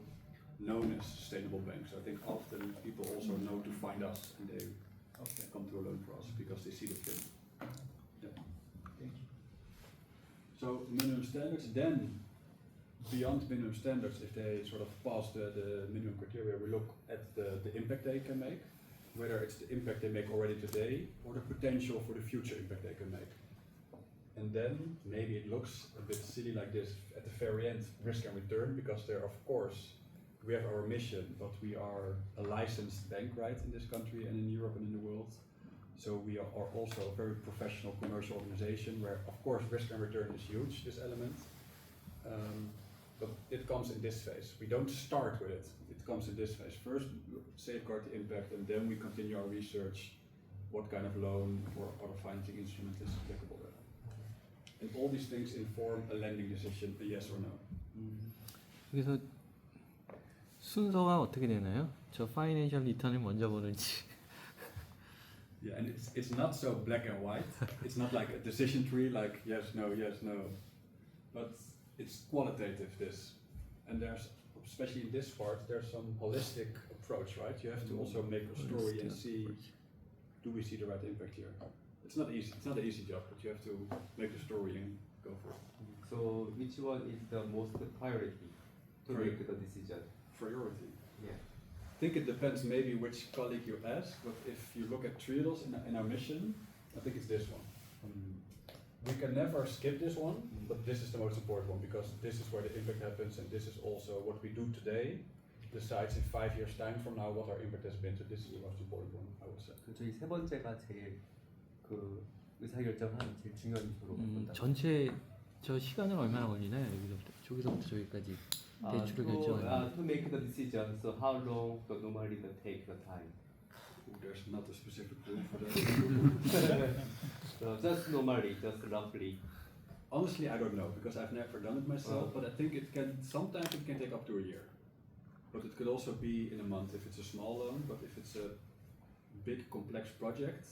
known as sustainable banks. I think often people also know to find us, and they come to a loan for us because they see the fit. Yeah. Thank you. So minimum standards, then beyond minimum standards, if they sort of pass the minimum criteria, we look at the impact they can make, whether it's the impact they make already today or the potential for the future impact they can make. And then maybe it looks a bit silly like this at the very end, risk and return, because there, of course, we have our mission, but we are a licensed bank, right, in this country and in Europe and in the world. So we are also a very professional commercial organization where, of course, risk and return is huge, this element. But it comes in this phase. We don't start with it. It comes in this phase. First, safeguard the impact, and then we continue our research, what kind of loan or other financing instrument is applicable there. And all these things inform a lending decision, a yes or no. 그래서 순서가 어떻게 되나요? 저 파이낸셜 리턴을 먼저 보는지. Yeah, and it's not so black and white. It's not like a decision tree, like yes, no, but it's qualitative. This, and there's, especially in this part, there's some holistic approach, right? You have to also make a story and see, do we see the right impact here? It's not easy. It's not an easy job, but you have to make a story and go for it. So which one is the most priority to make the decision? Priority. Yeah. I think it depends maybe which colleague you ask, but if you look at Triodos in our mission, I think it's this one. We can never skip this one, but this is the most important one because this is where the impact happens, and this is also what we do today decides in 5 years time from now what our impact has been. So this is the most important one, I would say. 저희 세 번째가 제일 그 의사결정하는 제일 중요한 요소로 본다. 전체 저 시간은 얼마나 걸리나요? 저기서부터 저기까지 대출을 결정하는. To make the decision, so how long the normally take the time? There's not a specific rule for that. So just normally, just roughly. Honestly, I don't know because I've never done it myself, but I think sometimes it can take up to a year. But it could also be in a month if it's a small loan, but if it's a big complex project,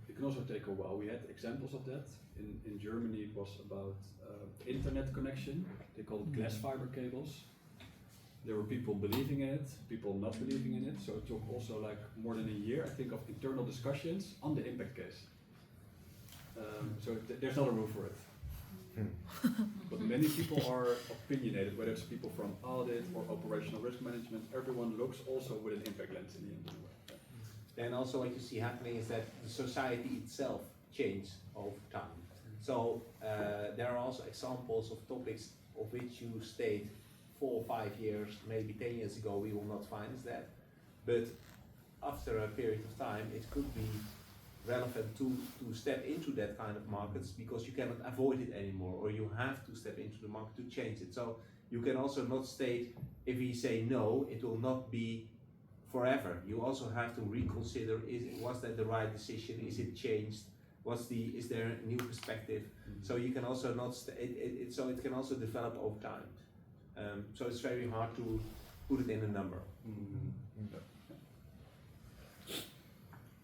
it can also take a while. We had examples of that. In Germany it was about internet connection. They called it glass fiber cables. There were people believing in it, people not believing in it, so it took also like more than a year, I think, of internal discussions on the impact case. So there's not a rule for it. But many people are opinionated, whether it's people from audit or operational risk management, everyone looks also with an impact lens in the end anyway. And also what you see happening is that the society itself changes over time. So there are also examples of topics of which you state 4 or 5 years, maybe 10 years ago, we will not finance that. But after a period of time, it could be relevant to step into that kind of markets because you cannot avoid it anymore, or you have to step into the market to change it. So you can also not state, if we say no, it will not be forever. You also have to reconsider, was that the right decision? Is it changed? Is there a new perspective? So you can also not, so it can also develop over time. So it's very hard to put it in a number.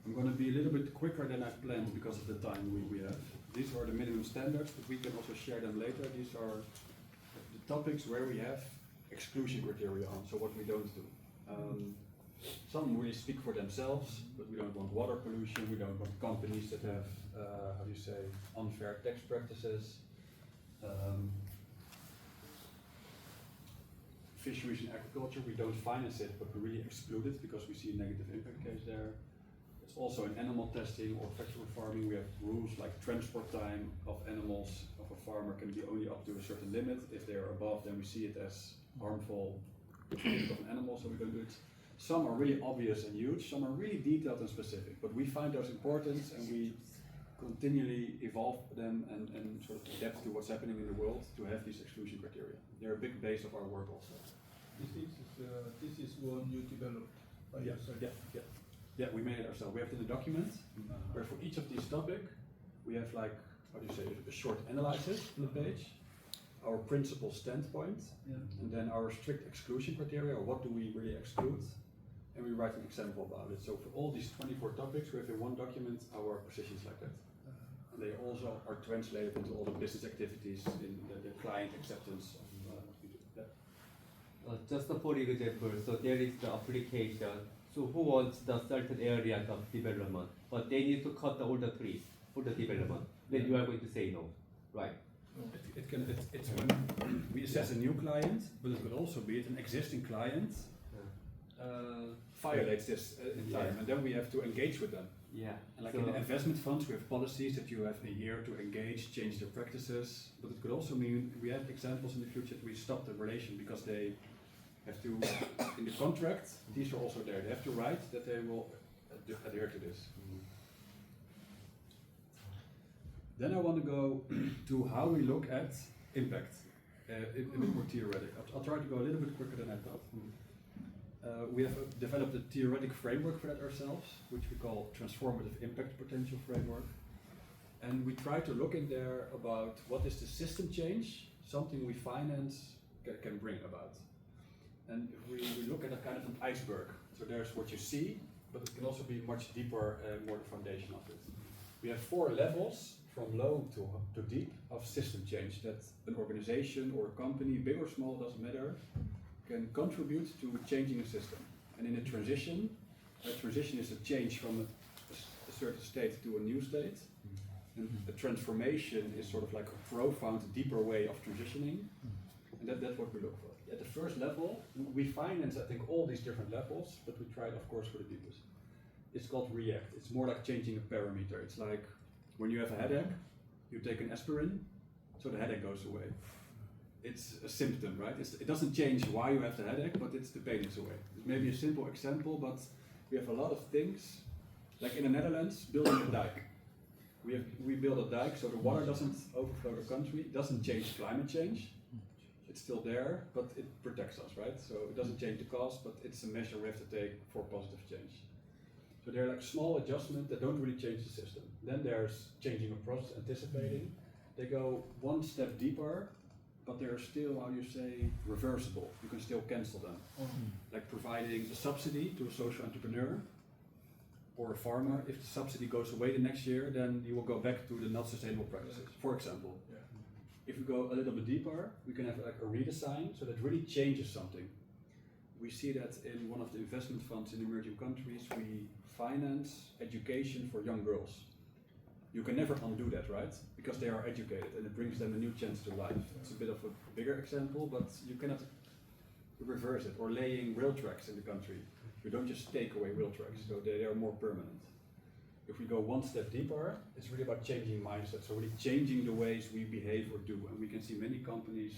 I'm going to be a little bit quicker than I planned because of the time we have. These are the minimum standards, but we can also share them later. These are the topics where we have exclusion criteria on, so what we don't do. Some really speak for themselves, but we don't want water pollution, we don't want companies that have, unfair tax practices. Fisheries and agriculture, we don't finance it, but we really exclude it because we see a negative impact case there. It's also in animal testing or factory farming, we have rules like transport time of animals of a farmer can be only up to a certain limit. If they're above, then we see it as harmful treatment of an animal, so we don't do it. Some are really obvious and huge, some are really detailed and specific, but we find those important and we continually evolve them and sort of adapt to what's happening in the world to have these exclusion criteria. They're a big base of our work also. This is one you developed by yourself. Yeah, we made it ourselves. We have it in the document where for each of these topics we have like, a short analysis on the page, our principal standpoint, and then our strict exclusion criteria, or what do we really exclude, and we write an example about it. So for all these 24 topics, we have in one document our positions like that. They also are translated into all the business activities in the client acceptance of that. Just for example, so there is the application. So who wants the certain area of development, but they need to cut all the trees for the development. Then you are going to say no, right? It's when we assess a new client, but it could also be an existing client violates this in time, and then we have to engage with them. Yeah. And like so, in the investment funds, we have policies that you have a year to engage, change their practices, but it could also mean we have examples in the future that we stop the relation because they have to, in the contract, these are also there, they have to write that they will adhere to this. Then I want to go to how we look at impact, a bit more theoretic. I'll try to go a little bit quicker than I thought. We have developed a theoretic framework for that ourselves, which we call Transformative Impact Potential Framework. And we try to look in there about what is the system change, something we finance can bring about. And if we look at a kind of an iceberg, so there's what you see, but it can also be much deeper, more the foundation of it. We have 4 levels, from low to deep, of system change that an organization or a company, big or small, doesn't matter, can contribute to changing a system. And in a transition is a change from a certain state to a new state. And the transformation is sort of like a profound, deeper way of transitioning. And that's what we look for. At the first level, we finance, I think, all these different levels, but we tried, of course, for the deepest. It's called REACT. It's more like changing a parameter. It's like when you have a headache, you take an aspirin, so the headache goes away. It's a symptom, right? It doesn't change why you have the headache, but it's the pain is away. It's maybe a simple example, but we have a lot of things, like in the Netherlands, building a dike. We build a dike so the water doesn't overflow the country. It doesn't change climate change. It's still there, but it protects us, right? So it doesn't change the cost, but it's a measure we have to take for positive change. So there are like small adjustments that don't really change the system. Then there's changing a process, anticipating. They go one step deeper, but they're still, how you say, reversible. You can still cancel them. Like providing a subsidy to a social entrepreneur or a farmer. If the subsidy goes away the next year, then you will go back to the not sustainable practices, for example. If we go a little bit deeper, we can have like a redesign, so that really changes something. We see that in one of the investment funds in emerging countries, we finance education for young girls. You can never undo that, right? Because they are educated and it brings them a new chance to life. It's a bit of a bigger example, but you cannot reverse it. Or laying rail tracks in the country. You don't just take away rail tracks, so they are more permanent. If we go one step deeper, it's really about changing mindset, so really changing the ways we behave or do. And we can see many companies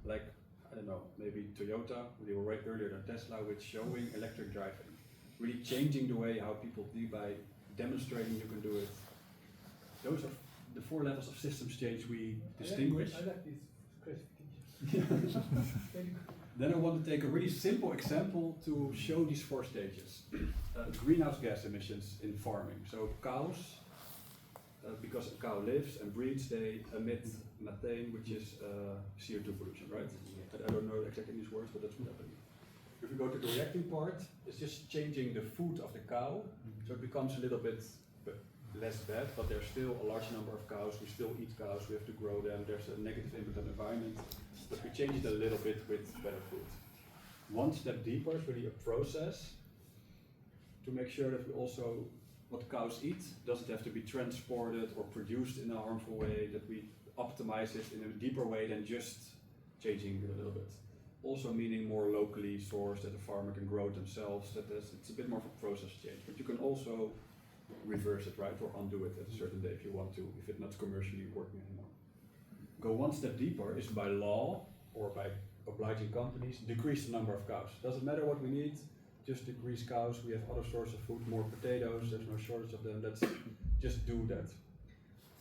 like, I don't know, maybe Toyota, they were right earlier than Tesla, with showing electric driving. Really changing the way how people do by demonstrating you can do it. Those are the 4 levels of systems change we distinguish. I like this classification. Then I want to take a really simple example to show these 4 stages. Greenhouse gas emissions in farming. So cows, because a cow lives and breeds, they emit methane, which is CO2 pollution, right? I don't know exactly these words, but that's what's happening. If we go to the reacting part, it's just changing the food of the cow, so it becomes a little bit less bad, but there's still a large number of cows. We still eat cows, we have to grow them, there's a negative impact on the environment, but we change it a little bit with better food. One step deeper is really a process to make sure that we also, what cows eat doesn't have to be transported or produced in a harmful way, that we optimize it in a deeper way than just changing it a little bit. Also meaning more locally sourced, that the farmer can grow it themselves, it's a bit more of a process change, but you can also reverse it, right, or undo it at a certain day if you want to, if it's not commercially working anymore. Go one step deeper is by law or by obliging companies, decrease the number of cows. Doesn't matter what we need, just decrease cows. We have other sources of food, more potatoes, there's no shortage of them, let's just do that.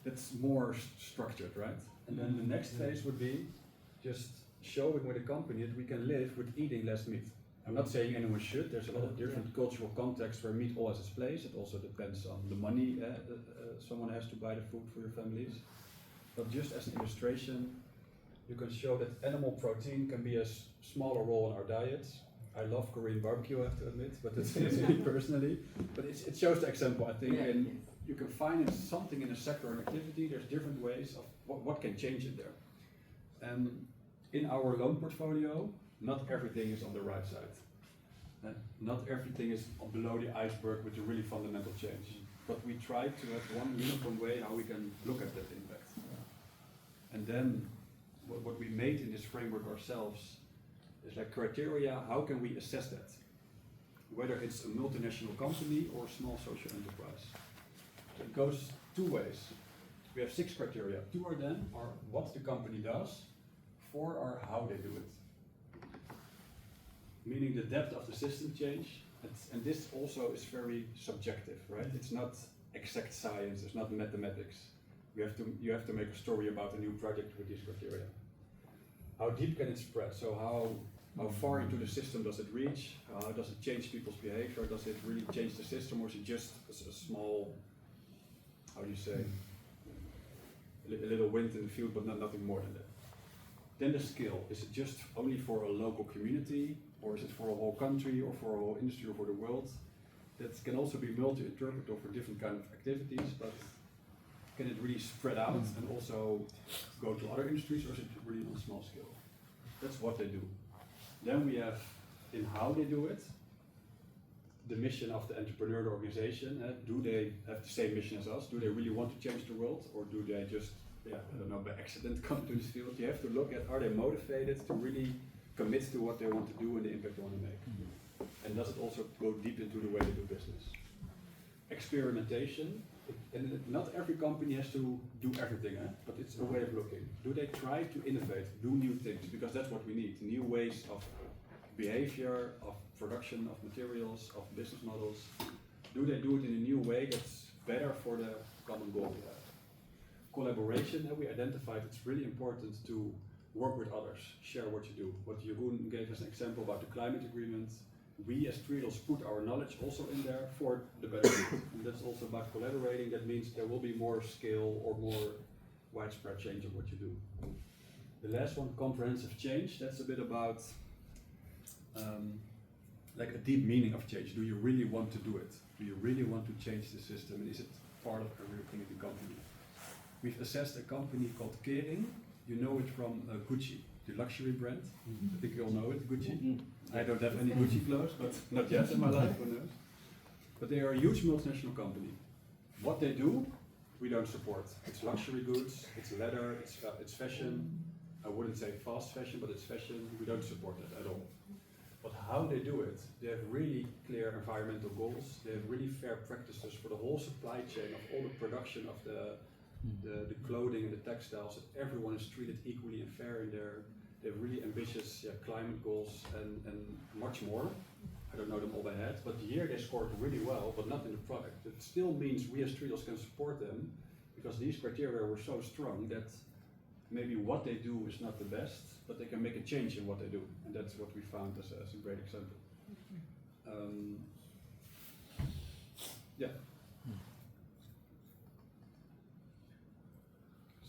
That's more structured, right? And then the next phase would be just showing with a company that we can live with eating less meat. I'm not saying anyone should, there's a lot of different cultural contexts where meat all has its place. It also depends on the money someone has to buy the food for your families. But just as an illustration, you can show that animal protein can be a smaller role in our diets. I love Korean barbecue, I have to admit, but it's me personally. But it shows the example, I think, in you can finance something in a sector or activity, there's different ways of what can change it there. And in our loan portfolio, not everything is on the right side. Not everything is below the iceberg with a really fundamental change. But we try to have one uniform way how we can look at that impact. And then what we made in this framework ourselves is like criteria, how can we assess that? Whether it's a multinational company or a small social enterprise. It goes two ways. We have 6 criteria. 2 of them are what the company does, 4 are how they do it. Meaning the depth of the system change, and this also is very subjective, right? It's not exact science, it's not mathematics. You have to make a story about a new project with these criteria. How deep can it spread? So how far into the system does it reach? How does it change people's behavior? Does it really change the system, or is it just a small, how do you say, a little wind in the field, but nothing more than that? Then the scale, is it just only for a local community, or is it for a whole country, or for a whole industry, or for the world? That can also be multi-interpreted for different kind of activities, but can it really spread out and also go to other industries, or is it really on a small scale? That's what they do. Then we have, in how they do it, the mission of the entrepreneur organization. Do they have the same mission as us? Do they really want to change the world, or do they just, I don't know, by accident come to this field? You have to look at, are they motivated to really commit to what they want to do and the impact they want to make? And does it also go deep into the way they do business? Experimentation, and not every company has to do everything, but it's a way of looking. Do they try to innovate, do new things? Because that's what we need, new ways of behavior, of production, of materials, of business models. Do they do it in a new way that's better for the common goal we have? Collaboration, we identified it's really important to work with others, share what you do. What Jeroen gave us an example about the climate agreement. We as Triodos put our knowledge also in there for the better good. And that's also about collaborating. That means there will be more scale or more widespread change of what you do. The last one, comprehensive change, that's a bit about like a deep meaning of change. Do you really want to do it? Do you really want to change the system? And is it part of everything in the company? We've assessed a company called Kering. You know it from Gucci, the luxury brand. I think you all know it, Gucci. I don't have any Gucci clothes, but not yet in my life, who knows. But they are a huge multinational company. What they do, we don't support. It's luxury goods, it's leather, it's fashion. I wouldn't say fast fashion, but it's fashion. We don't support that at all. But how they do it, they have really clear environmental goals. They have really fair practices for the whole supply chain of all the production of the clothing and the textiles. That everyone is treated equally and fair in there. They have really ambitious climate goals and much more. I don't know them all by head, but here they scored really well, but not in the product. It still means we as Triodos can support them, because these criteria were so strong that maybe what they do is not the best, but they can make a change in what they do. And that's what we found as a great example.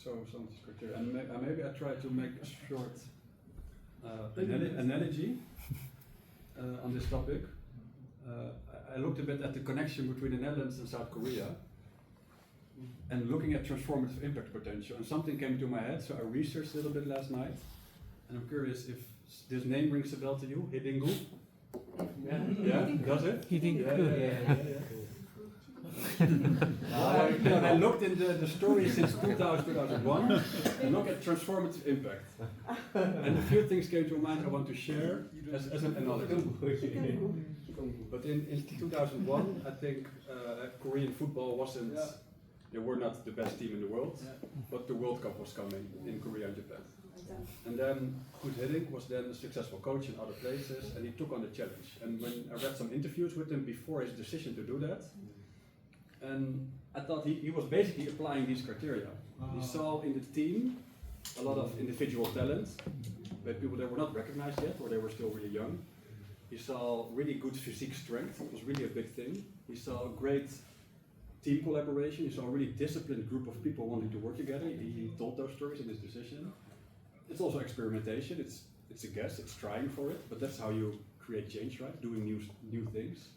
So some of these criteria, and maybe I try to make a short analogy on this topic. I looked a bit at the connection between the Netherlands and South Korea, and looking at transformative impact potential, and something came to my head, so I researched a little bit last night, and I'm curious if this name rings a bell to you, Hidingu? Yeah, does it? Hidingu. I looked in the story since 2001 and look at transformative impact. And a few things came to mind I want to share as an analogy. But in 2001, I think Korean football wasn't, they were not the best team in the world, but the World Cup was coming in Korea and Japan. And then Koet Hiddink was then a successful coach in other places, and he took on the challenge. And when I read some interviews with him before his decision to do that, and I thought he was basically applying these criteria. He saw in the team a lot of individual talent, but people that were not recognized yet, or they were still really young. He saw really good physique strength, it was really a big thing. He saw great team collaboration, he saw a really disciplined group of people wanting to work together. He told those stories in his decision. It's also experimentation, it's a guess, it's trying for it, but that's how you create change, right? Doing new things.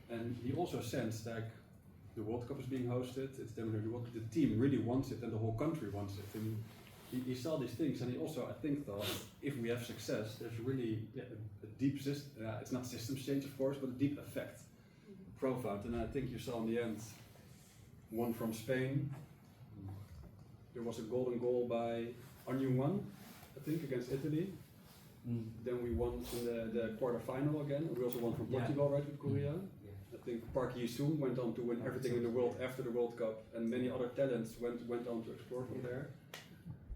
And he also sensed like, the World Cup is being hosted. It's demonstrated what the team really wants it and the whole country wants it. And he saw these things, and he also, I think, thought if we have success, there's really a deep system. It's not systems change, of course, but a deep effect, profound. And I think you saw in the end one from Spain. There was a golden goal by Anyuan, I think, against Italy. Then we won in the quarter-final again. We also won from Portugal, right, with Korea. I think Park Ji-sung went on to win everything in the world after the World Cup, and many other talents went on to explore from there.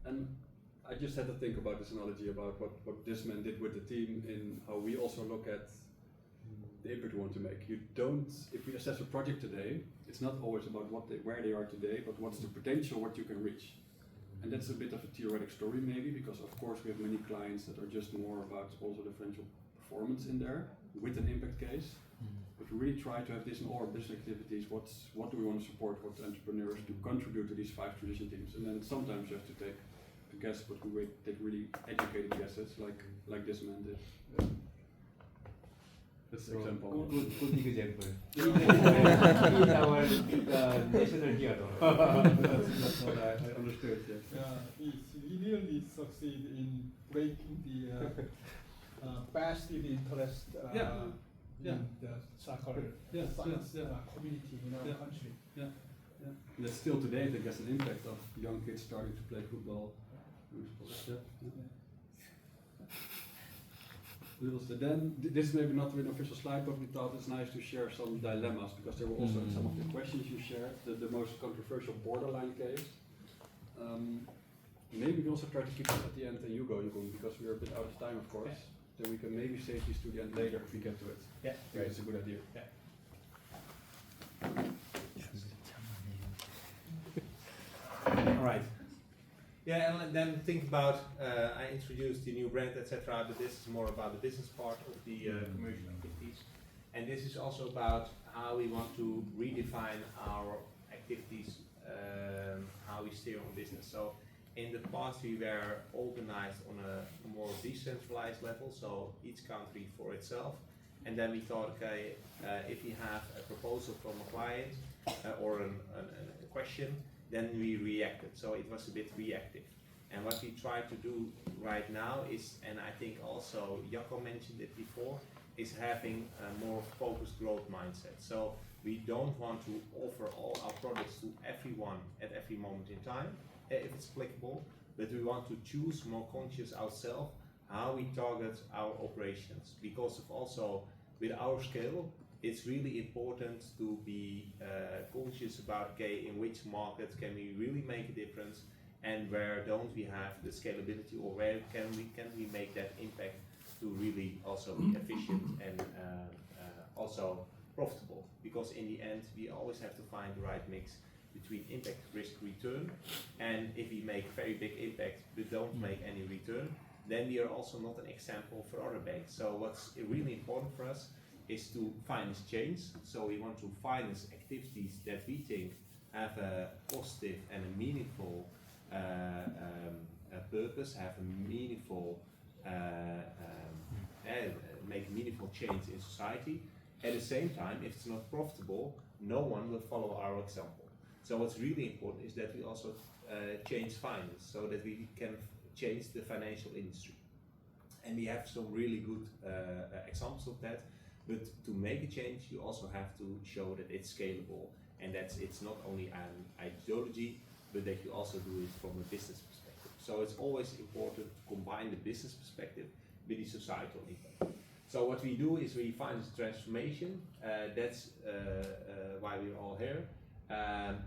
And I just had to think about this analogy about what this man did with the team and how we also look at the impact we want to make. You don't, if we assess a project today, it's not always about where they are today, but what's the potential, what you can reach. And that's a bit of a theoretic story maybe, because of course we have many clients that are just more about also the financial performance in there with an impact case. But we really try to have this in all our business activities. What do we want to support? What entrepreneurs to contribute to these 5 transition teams? And then sometimes you have to take a guess, but we take really educated guesses, like this man did. That's an example. Good example. In our national hero. That's what I understood. Yeah. He really succeed in breaking the passive interest in the soccer science community in our country. And that's still today, I think, has an impact of young kids starting to play football. Then, this is maybe not an official slide, but we thought it's nice to share some dilemmas, because there were also some of the questions you shared, the most controversial borderline case. Maybe we can also try to keep it at the end, and you go, because we're a bit out of time, of course. Then we can maybe save these to the end later if we get to it. Yeah, It's a good idea. Yeah. All right. Yeah, and then think about, I introduced the new brand, etc., but this is more about the business part of the commercial activities. And this is also about how we want to redefine our activities, how we steer on business. So in the past we were organized on a more decentralized level, so each country for itself. And then we thought, okay, if we have a proposal from a client or a question, then we reacted. So it was a bit reactive. And what we try to do right now is, and I think also Jacco mentioned it before, is having a more focused growth mindset. So we don't want to offer all our products to everyone at every moment in time, if it's applicable, but we want to choose more conscious ourselves how we target our operations, because of also with our scale, it's really important to be conscious about, okay, in which market can we really make a difference, and where don't we have the scalability, or where can we make that impact to really also be efficient and also profitable. Because in the end, we always have to find the right mix between impact, risk, return. And if we make very big impact but don't make any return, then we are also not an example for other banks. So what's really important for us is to finance change. So we want to finance activities that we think have a positive and a meaningful purpose, have a meaningful, make meaningful change in society. At the same time, if it's not profitable, no one will follow our example. So what's really important is that we also change finance, so that we can change the financial industry. And we have some really good examples of that. But to make a change, you also have to show that it's scalable, and that it's not only an ideology, but that you also do it from a business perspective. So it's always important to combine the business perspective with the societal impact. So what we do is we finance transformation. That's why we're all here.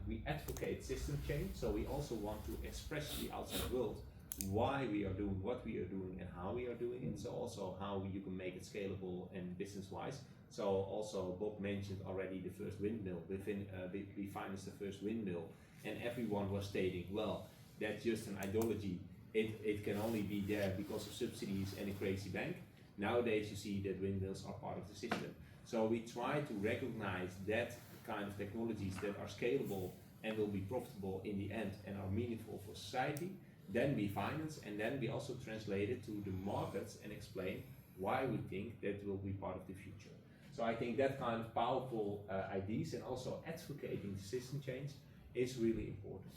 We advocate system change. So we also want to express to the outside world why we are doing what we are doing and how we are doing it. So also how you can make it scalable and business-wise. So also Bob mentioned already the first windmill. We financed the first windmill, and everyone was stating, well, that's just an ideology. It can only be there because of subsidies and a crazy bank. Nowadays you see that windmills are part of the system. So we try to recognize that kind of technologies that are scalable and will be profitable in the end and are meaningful for society. Then we finance, and then we also translate it to the markets and explain why we think that will be part of the future. So I think that kind of powerful ideas and also advocating system change is really important.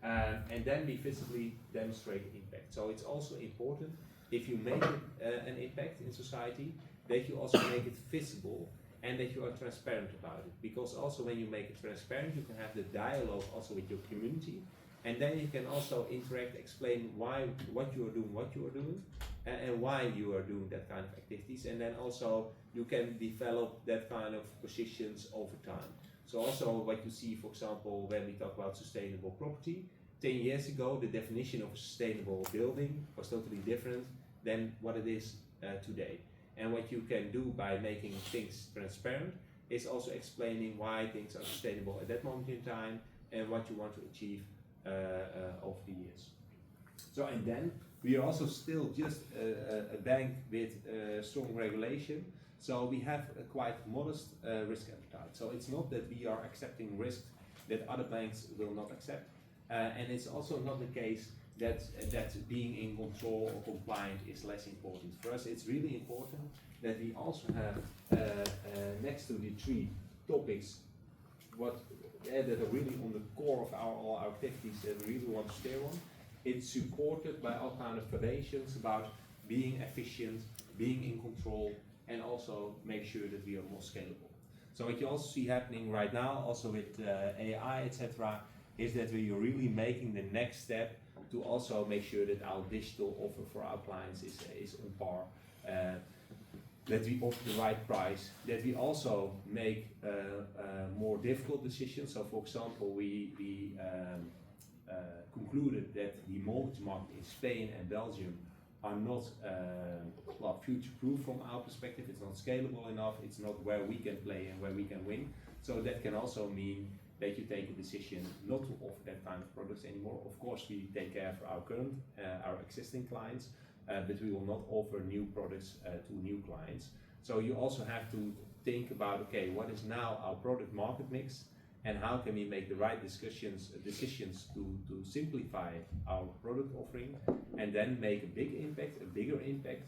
And then we visibly demonstrate impact. So it's also important if you make an impact in society, that you also make it visible and that you are transparent about it. Because also when you make it transparent, you can have the dialogue also with your community, and then you can also interact, explain what you are doing, and why you are doing that kind of activities, and then also you can develop that kind of positions over time. So also what you see, for example, when we talk about sustainable property, 10 years ago the definition of a sustainable building was totally different than what it is today. And what you can do by making things transparent is also explaining why things are sustainable at that moment in time and what you want to achieve over the years. So, and then we are also still just a bank with strong regulation. So we have a quite modest risk appetite. So it's not that we are accepting risks that other banks will not accept. And it's also not the case that being in control or compliant is less important. For us, it's really important that we also have next to the three topics that are really on the core of all our activities that we really want to steer on. It's supported by all kind of foundations about being efficient, being in control, and also make sure that we are more scalable. So what you also see happening right now, also with AI, etc., is that we are really making the next step to also make sure that our digital offer for our clients is on par, that we offer the right price, that we also make more difficult decisions. So for example, we concluded that the mortgage market in Spain and Belgium are not future-proof from our perspective. It's not scalable enough, it's not where we can play and where we can win. So that can also mean that you take a decision not to offer that kind of products anymore. Of course, we take care for our current, our existing clients, but we will not offer new products to new clients. So you also have to think about, okay, what is now our product market mix, and how can we make the right decisions to simplify our product offering, and then make a bigger impact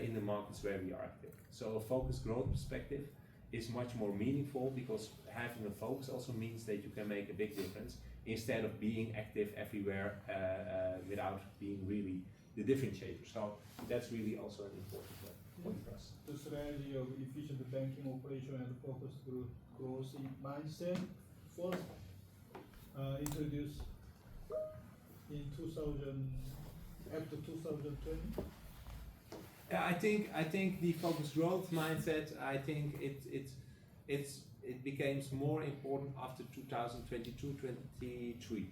in the markets where we are active. So a focused growth perspective is much more meaningful, because having a focus also means that you can make a big difference instead of being active everywhere without being really the differentiator. So that's really also an important point for us. The strategy of efficient banking operation and focused growth mindset first introduced in after 2020. Yeah, I think the focused growth mindset, I think it becomes more important after 2022-23.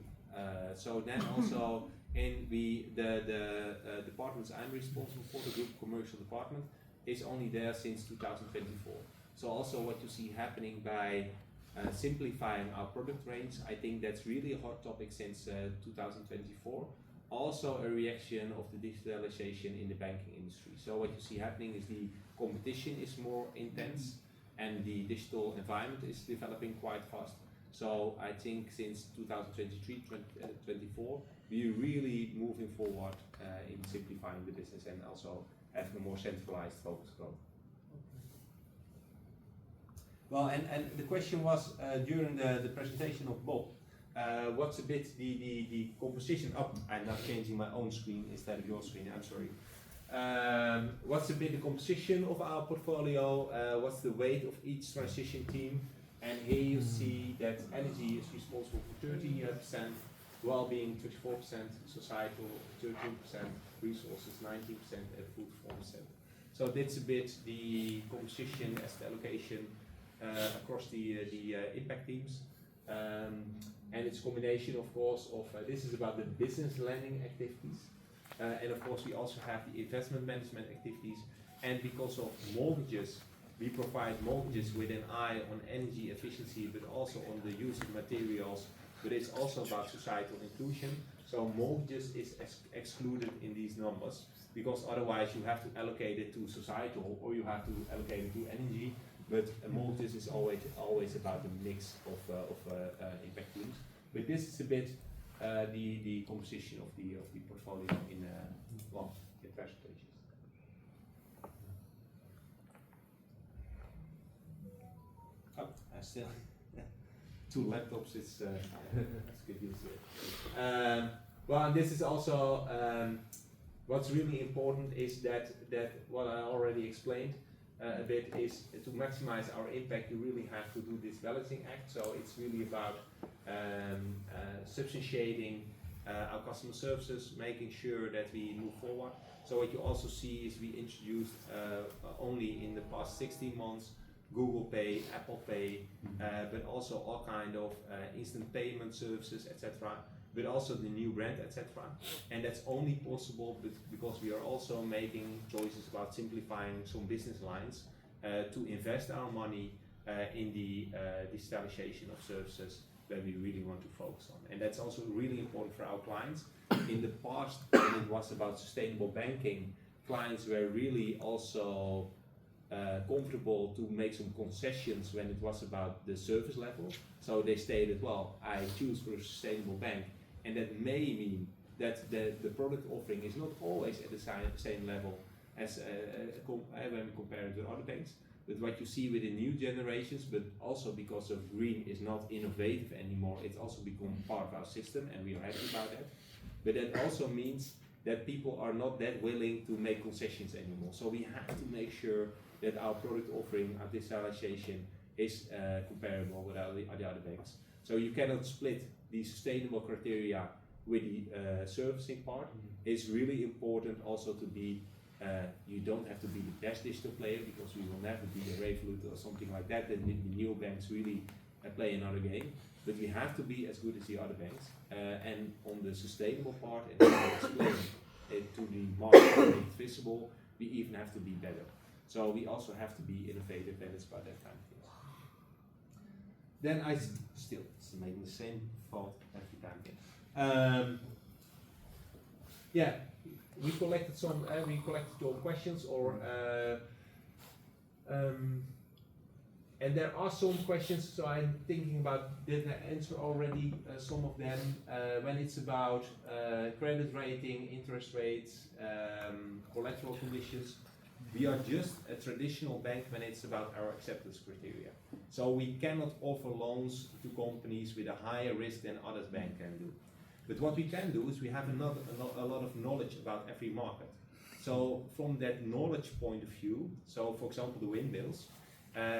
So then also in the departments I'm responsible for, the group commercial department, is only there since 2024. So also what you see happening by simplifying our product range, I think that's really a hot topic since 2024. Also a reaction of the digitalization in the banking industry. So what you see happening is the competition is more intense and the digital environment is developing quite fast. So I think since 2023-24, we're really moving forward in simplifying the business and also having a more centralized focus growth. Well, and the question was during the presentation of Bob, what's a bit the composition? Oh, I'm now changing my own screen instead of your screen, I'm sorry. What's a bit the composition of our portfolio? What's the weight of each transition team? And here you see that energy is responsible for 30%, well-being 34%, societal 13%, resources 19%, and food 4%. So that's a bit the composition as the allocation across the impact teams. And it's a combination, of course, of this is about the business lending activities, and of course we also have the investment management activities. And because of mortgages, we provide mortgages with an eye on energy efficiency, but also on the use of materials. But it's also about societal inclusion. So mortgages is excluded in these numbers, because otherwise you have to allocate it to societal or you have to allocate it to energy. But mortgages is always about the mix of impact teams. But this is a bit the composition of the portfolio in presentations. I still two laptops. It's let's get used to it. Well, and this is also what's really important is that what I already explained a bit is to maximize our impact. You really have to do this balancing act. So it's really about substantiating our customer services, making sure that we move forward. So what you also see is we introduced only in the past 16 months Google Pay, Apple Pay, but also all kind of instant payment services, etc. But also the new brand, etc. And that's only possible because we are also making choices about simplifying some business lines to invest our money in the digitalization of services that we really want to focus on. And that's also really important for our clients. In the past, when it was about sustainable banking, clients were really also comfortable to make some concessions when it was about the service level. So they stated, well, I choose for a sustainable bank, and that may mean that the product offering is not always at the same level as when we compare it to other banks. But what you see with the new generations, but also because of green is not innovative anymore, it's also become part of our system, and we are happy about that. But that also means that people are not that willing to make concessions anymore. So we have to make sure that our product offering, our digitalization, is comparable with the other banks. So you cannot split the sustainable criteria with the servicing part. It's really important also to be, you don't have to be the best digital player, because we will never be a Revolut or something like that. The new banks really play another game. But we have to be as good as the other banks. And on the sustainable part, and to explain it to the market to make it visible, we even have to be better. So we also have to be innovative, and it's about that kind of things. Then I still making the same fault every time. Yeah, we collected your questions, or and there are some questions. So I'm thinking about, did I answer already some of them? When it's about credit rating, interest rates, collateral conditions. We are just a traditional bank when it's about our acceptance criteria. So we cannot offer loans to companies with a higher risk than other banks can do. But what we can do is we have a lot of knowledge about every market. So from that knowledge point of view, so for example the windmills,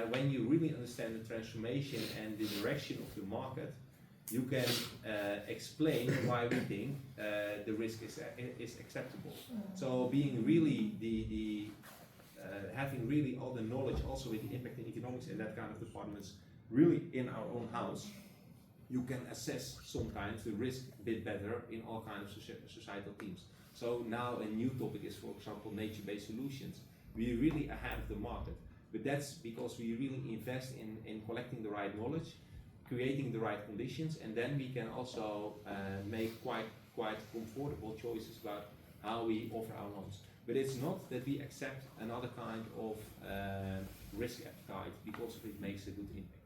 when you really understand the transformation and the direction of the market, you can explain why we think the risk is acceptable. So being really having really all the knowledge, also with the impact in economics and that kind of departments, really in our own house, you can assess sometimes the risk a bit better in all kinds of societal teams. So now a new topic is, for example, nature-based solutions. We're really ahead of the market, but that's because we really invest in collecting the right knowledge, creating the right conditions, and then we can also make quite comfortable choices about how we offer our loans. But it's not that we accept another kind of risk appetite because it makes a good impact.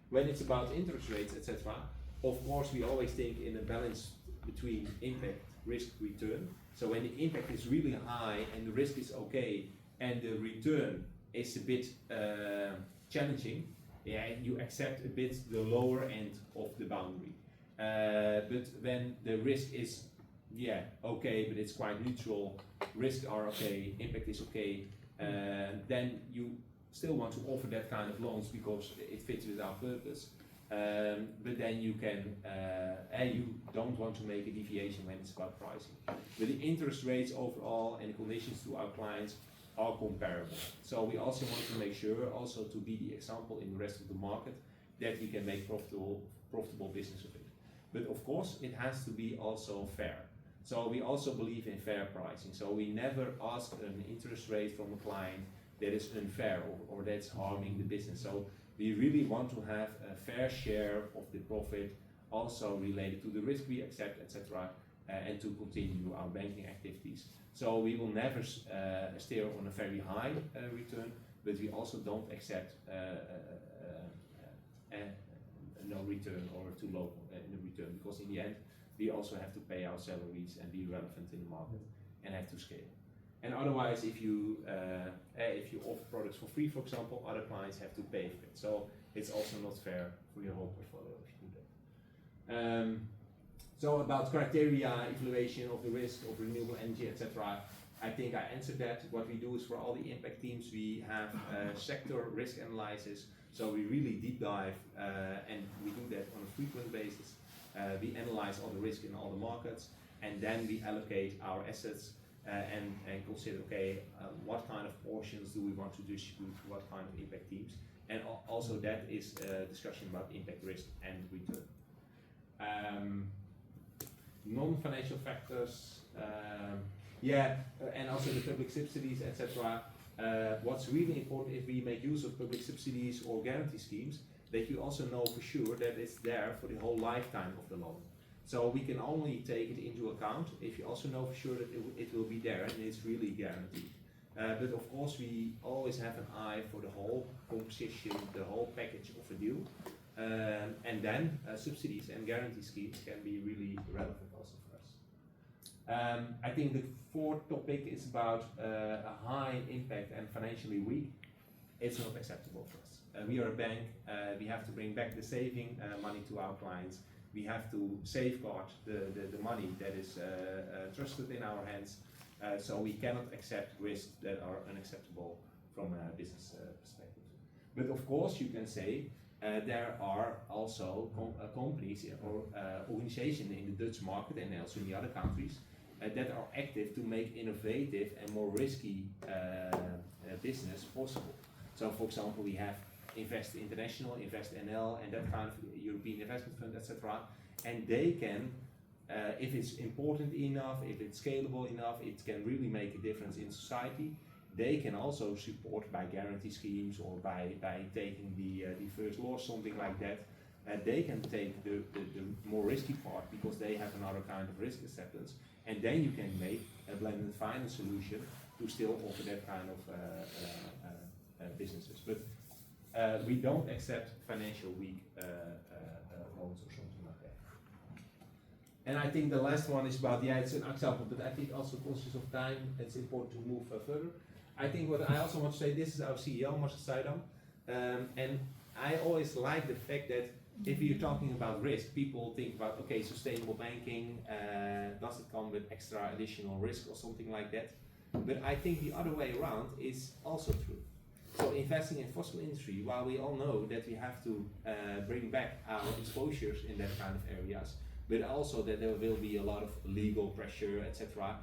When it's about interest rates, etc., of course we always think in a balance between impact, risk, return. So when the impact is really high and the risk is okay and the return is a bit challenging, yeah, you accept a bit the lower end of the boundary. But when the risk is, yeah, okay, but it's quite neutral, risks are okay, impact is okay, then you still want to offer that kind of loans because it fits with our purpose. But then you can, you don't want to make a deviation when it's about pricing. But the interest rates overall and the conditions to our clients are comparable. So we also want to make sure also to be the example in the rest of the market that we can make profitable business of it. But of course it has to be also fair. So we also believe in fair pricing. So we never ask an interest rate from a client that is unfair or that's harming the business. So we really want to have a fair share of the profit also related to the risk we accept, etc., and to continue our banking activities. So we will never steer on a very high return, but we also don't accept no return or too low in the return, because in the end we also have to pay our salaries and be relevant in the market and have to scale. And otherwise, if you offer products for free, for example, other clients have to pay for it. So it's also not fair for your whole portfolio if you do that. So about criteria, evaluation of the risk of renewable energy, etc. I think I answered that. What we do is for all the impact teams, we have sector risk analysis. So we really deep dive, and we do that on a frequent basis. We analyze all the risk in all the markets, and then we allocate our assets and consider, okay, what kind of portions do we want to distribute to what kind of impact teams. And also that is a discussion about impact risk and return. Non-financial factors, and also the public subsidies, etc. What's really important if we make use of public subsidies or guarantee schemes, that you also know for sure that it's there for the whole lifetime of the loan. So we can only take it into account if you also know for sure that it will be there and it's really guaranteed. But of course we always have an eye for the whole composition, the whole package of a deal. And then subsidies and guarantee schemes can be really relevant also for us. I think the fourth topic is about a high impact and financially weak. It's not acceptable for us. We are a bank, we have to bring back the saving money to our clients. We have to safeguard the money that is trusted in our hands. So we cannot accept risks that are unacceptable from a business perspective. But of course you can say there are also companies or organizations in the Dutch market and also in the other countries that are active to make innovative and more risky business possible. So for example we have Invest International, Invest NL and that kind of European investment fund, etc. And they can, if it's important enough, if it's scalable enough, it can really make a difference in society. They can also support by guarantee schemes or by taking the first loss, something like that. They can take the more risky part because they have another kind of risk acceptance, and then you can make a blended finance solution to still offer that kind of businesses. But we don't accept financial weak loans or something like that. And I think the last one is about, it's an example, but I think also conscious of time, it's important to move further. I think what I also want to say, this is our CEO, Marcel Seidam, and I always like the fact that if you're talking about risk, people think about, okay, sustainable banking, does it come with extra additional risk or something like that? But I think the other way around is also true. So investing in fossil industry, while we all know that we have to bring back our exposures in that kind of areas, but also that there will be a lot of legal pressure, etc.,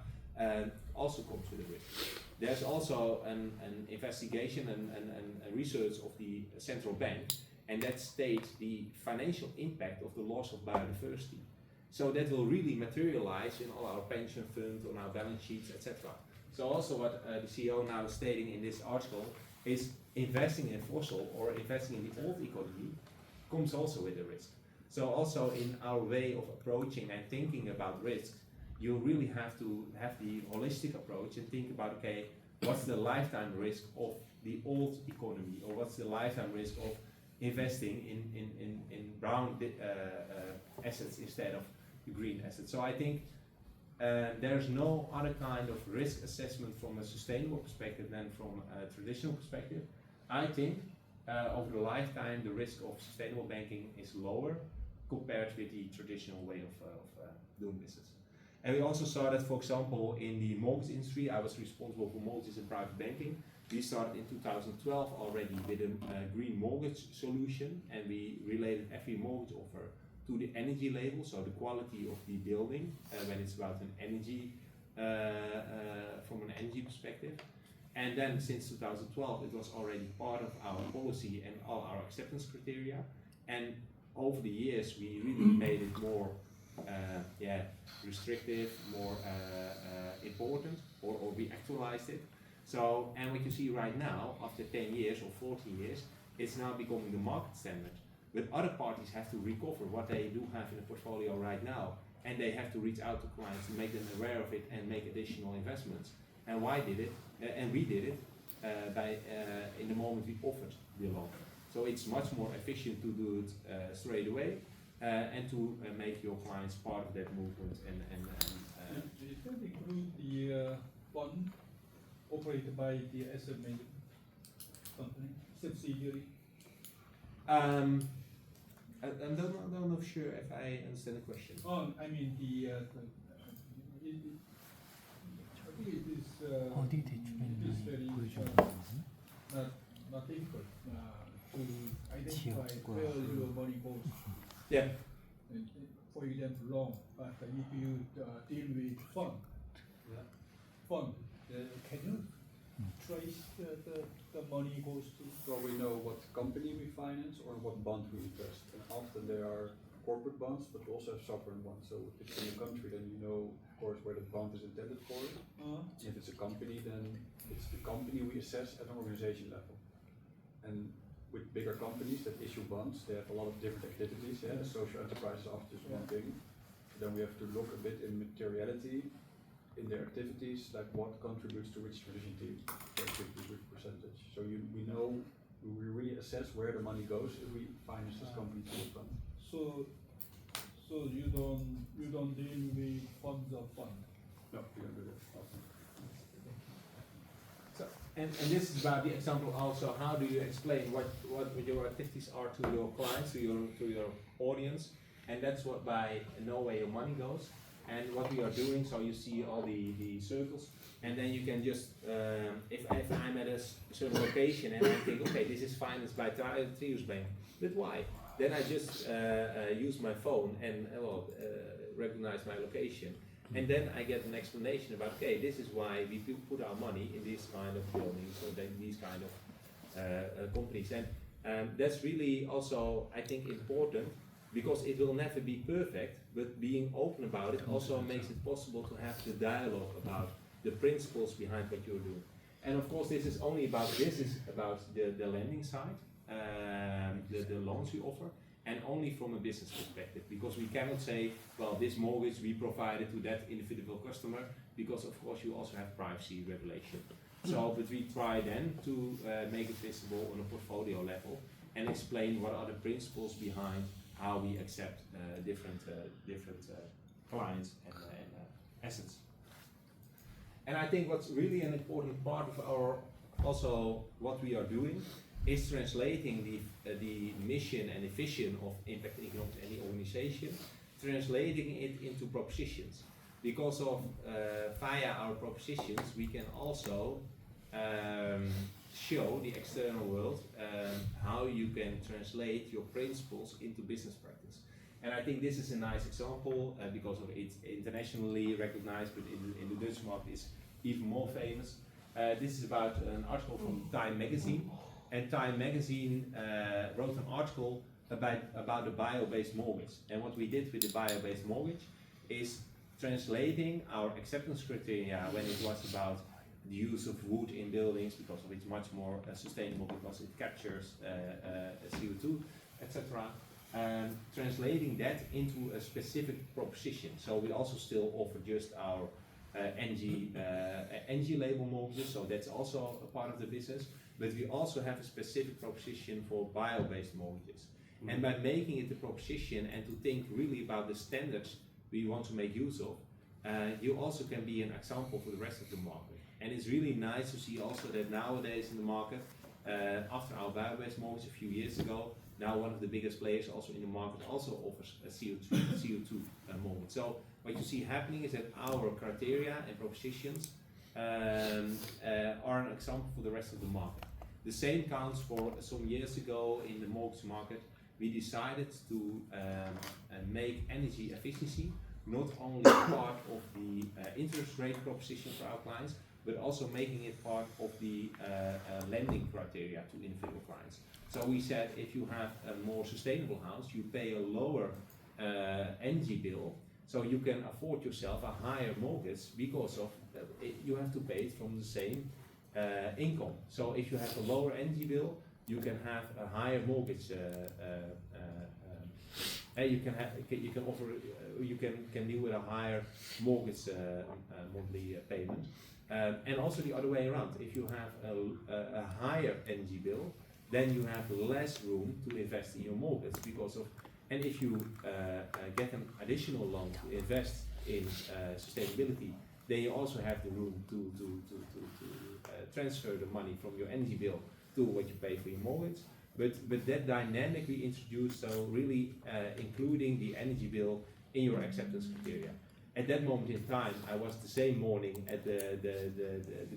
also comes with a risk. There's also an investigation and research of the central bank, and that states the financial impact of the loss of biodiversity. So that will really materialize in all our pension funds, on our balance sheets, etc. So also what the CEO now is stating in this article is investing in fossil or investing in the old economy comes also with a risk. So also in our way of approaching and thinking about risk, you really have to have the holistic approach and think about, okay, what's the lifetime risk of the old economy, or what's the lifetime risk of investing in brown assets instead of the green assets. So I think there's no other kind of risk assessment from a sustainable perspective than from a traditional perspective. I think over the lifetime the risk of sustainable banking is lower compared with the traditional way of doing business. And we also saw that, for example, in the mortgage industry, I was responsible for mortgages and private banking. We started in 2012 already with a green mortgage solution, and we related every mortgage offer to the energy label, so the quality of the building when it's about an energy, from an energy perspective. And then since 2012 it was already part of our policy and all our acceptance criteria. And over the years we really made it more restrictive, more important, or we actualized it. So, and what you see right now, after 10 years or 14 years, it's now becoming the market standard. But other parties have to recover what they do have in the portfolio right now, and they have to reach out to clients to make them aware of it and make additional investments. And why did it? And we did it by in the moment we offered the loan. So it's much more efficient to do it straight away and to make your clients part of that movement. Does that include the fund operated by the asset management company subsidiary? I'm not sure if I understand the question. I mean it is 어디 대출했나 very 보여주는 not difficult to identify 지역과 where your money goes. Yeah. For example, loan. But if you deal with fund, can you trace the money goes to? So we know what company we finance or what bond we invest. And often there are corporate bonds, but we also have sovereign ones. So if it's in a country, then you know, of course, where the bond is intended for. If it's a company, then it's the company we assess at an organization level. And with bigger companies that issue bonds, they have a lot of different activities. Yeah, the social enterprise is often just one thing. Then we have to look a bit in materiality in their activities, like what contributes to which transition team, which percentage. So we know, we really assess where the money goes if we finance this company to the fund. So you don't deal with funds of fund. No, we don't do that often. So, and this is about the example also. How do you explain what your activities are to your clients, to your audience, and that's what by know where your money goes and what we are doing. So you see all the circles, and then you can just if I'm at a certain location and I think, okay, this is financed by Triodos뱅크, but why? Then I just use my phone and recognize my location. And then I get an explanation about, okay, this is why we put our money in these kind of buildings or these kind of companies. And that's really also, I think, important, because it will never be perfect, but being open about it also makes it possible to have the dialogue about the principles behind what you're doing. And of course, this is only about, this is about the lending side, the loans we offer, and only from a business perspective, because we cannot say, well, this mortgage we provided to that individual customer, because of course you also have privacy regulation. So, but we try then to make it visible on a portfolio level and explain what are the principles behind how we accept different clients and assets. And I think what's really an important part of our, also what we are doing, is translating the mission and the vision of impact economics and the organization, translating it into propositions. Because of via our propositions, we can also show the external world how you can translate your principles into business practice. And I think this is a nice example because of it's internationally recognized, but in the Dutch market it's even more famous. This is about an article from Time magazine. And Time magazine wrote an article about the bio-based mortgage. And what we did with the bio-based mortgage is translating our acceptance criteria when it was about the use of wood in buildings, because of it's much more sustainable because it captures CO2, etc. And translating that into a specific proposition. So we also still offer just our NG label mortgages, so that's also a part of the business. But we also have a specific proposition for bio-based mortgages. And by making it a proposition and to think really about the standards we want to make use of, you also can be an example for the rest of the market. And it's really nice to see also that nowadays in the market, after our bio-based mortgage a few years ago, now one of the biggest players also in the market also offers a CO2 mortgage. So what you see happening is that our criteria and propositions are an example for the rest of the market. The same counts for some years ago in the mortgage market. We decided to make energy efficiency not only part of the interest rate proposition for our clients, but also making it part of the lending criteria to individual clients. So we said if you have a more sustainable house, you pay a lower energy bill, so you can afford yourself a higher mortgage because of you have to pay it from the same income. So if you have a lower energy bill, you can have a higher mortgage. You can deal with a higher mortgage monthly payment, and also the other way around. If you have a higher energy bill, then you have less room to invest in your mortgage because of. And if you get an additional loan to invest in sustainability, then you also have the room to transfer the money from your energy bill to what you pay for your mortgage. But that dynamic we introduced, so really including the energy bill in your acceptance criteria. At that moment in time, I was the same morning at the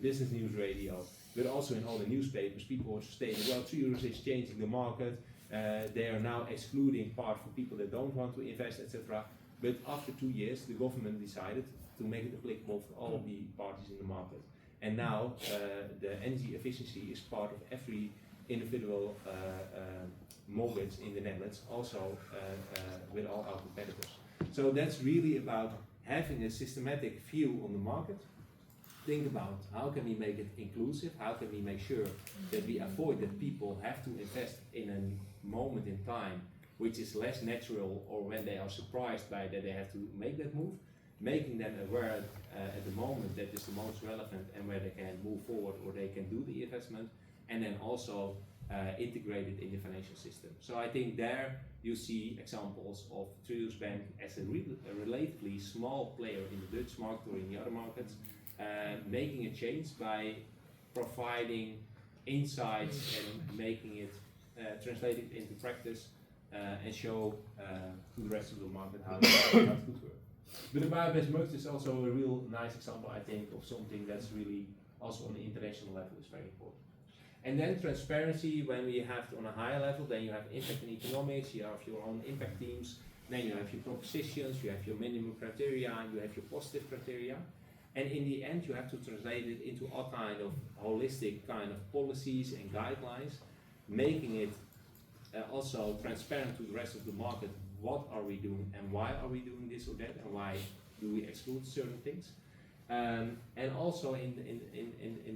business news radio, but also in all the newspapers, people were stating, well, €3 is changing the market, they are now excluding part for people that don't want to invest, etc. But after 2 years, the government decided to make it applicable for all of the parties in the market. And now the energy efficiency is part of every individual mortgage in the Netherlands, also with all our competitors. So that's really about having a systematic view on the market. Think about how can we make it inclusive, how can we make sure that we avoid that people have to invest in a moment in time which is less natural, or when they are surprised by that they have to make that move, making them aware at the moment that is the most relevant and where they can move forward or they can do the investment, and then also integrate it in the financial system. So I think there you see examples of Triodosbank as a relatively small player in the Dutch market or in the other markets, making a change by providing insights and making it translated into practice and show to the rest of the market how it could work. But the bio-based merge is also a real nice example, I think, of something that's really also on the international level is very important. And then transparency, when we have on a higher level, then you have impact and economics, you have your own impact teams, then you have your propositions, you have your minimum criteria, you have your positive criteria. And in the end, you have to translate it into all kind of holistic kind of policies and guidelines, making it also transparent to the rest of the market. What are we doing and why are we doing this or that, and why do we exclude certain things? And also in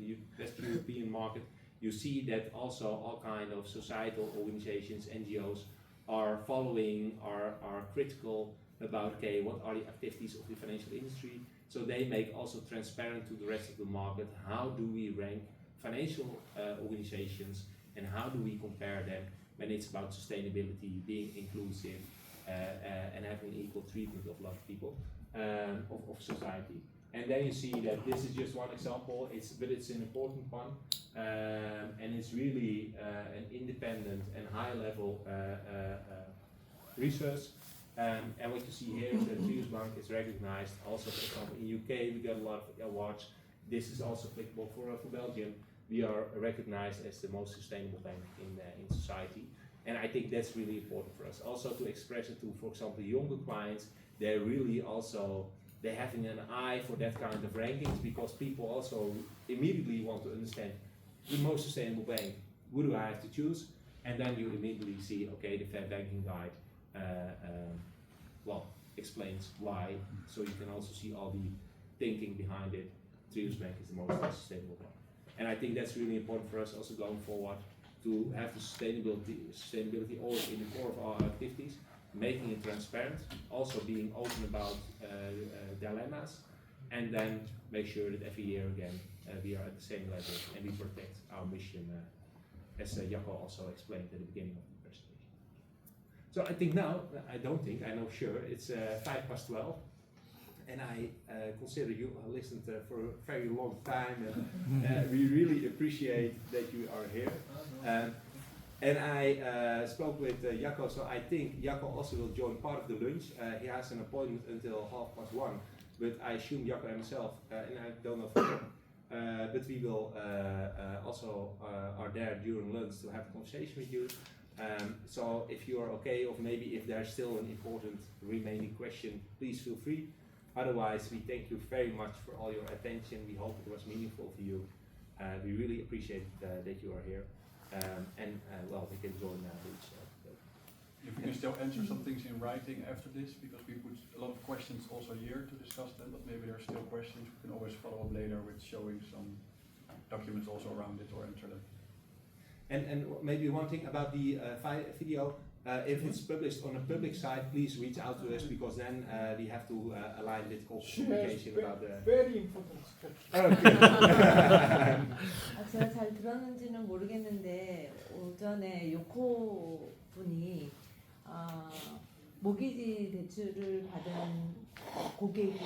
the West European market, you see that also all kind of societal organizations, NGOs, are following, are critical about, okay, what are the activities of the financial industry? So they make also transparent to the rest of the market, how do we rank financial organizations and how do we compare them when it's about sustainability, being inclusive, and having equal treatment of a lot of people, of society. And then you see that this is just one example, but it's an important one, and it's really an independent and high level research. And what you see here is that Triodobank is recognized also, for example, in UK we got a lot of awards. This is also applicable for Belgium. We are recognized as the most sustainable bank in society. And I think that's really important for us. Also to express it to, for example, younger clients, they're really also, they're having an eye for that kind of rankings, because people also immediately want to understand the most sustainable bank, who do I have to choose? And then you immediately see, okay, the Fair Banking Guide explains why, so you can also see all the thinking behind it. Triodobank is the most sustainable bank. And I think that's really important for us also going forward, to have the sustainability always in the core of our activities, making it transparent, also being open about dilemmas, and then make sure that every year again we are at the same level and we protect our mission, as Jacco also explained at the beginning of the presentation. So I think now, I know sure, it's 12:05, and I consider you listened for a very long time, and we really appreciate that you are here. And I spoke with Jacco, so I think Jacco also will join part of the lunch. He has an appointment until 1:30, but I assume Jacco and myself, and I don't know for sure, but we will also are there during lunch to have a conversation with you. So if you are okay, or maybe if there's still an important remaining question, please feel free. Otherwise, we thank you very much for all your attention. We hope it was meaningful for you. We really appreciate that you are here. We can join each If we can still answer some things in writing after this, because we put a lot of questions also here to discuss them, but maybe there are still questions, we can always follow up later with showing some documents also around it or enter them. And maybe one thing about the video, if it's published on a public site, please reach out to us, because then we have to align with communication about the... Very important. 제가 잘 들었는지는 모르겠는데 오전에 요코 분이 모기지 대출을 받은 고객이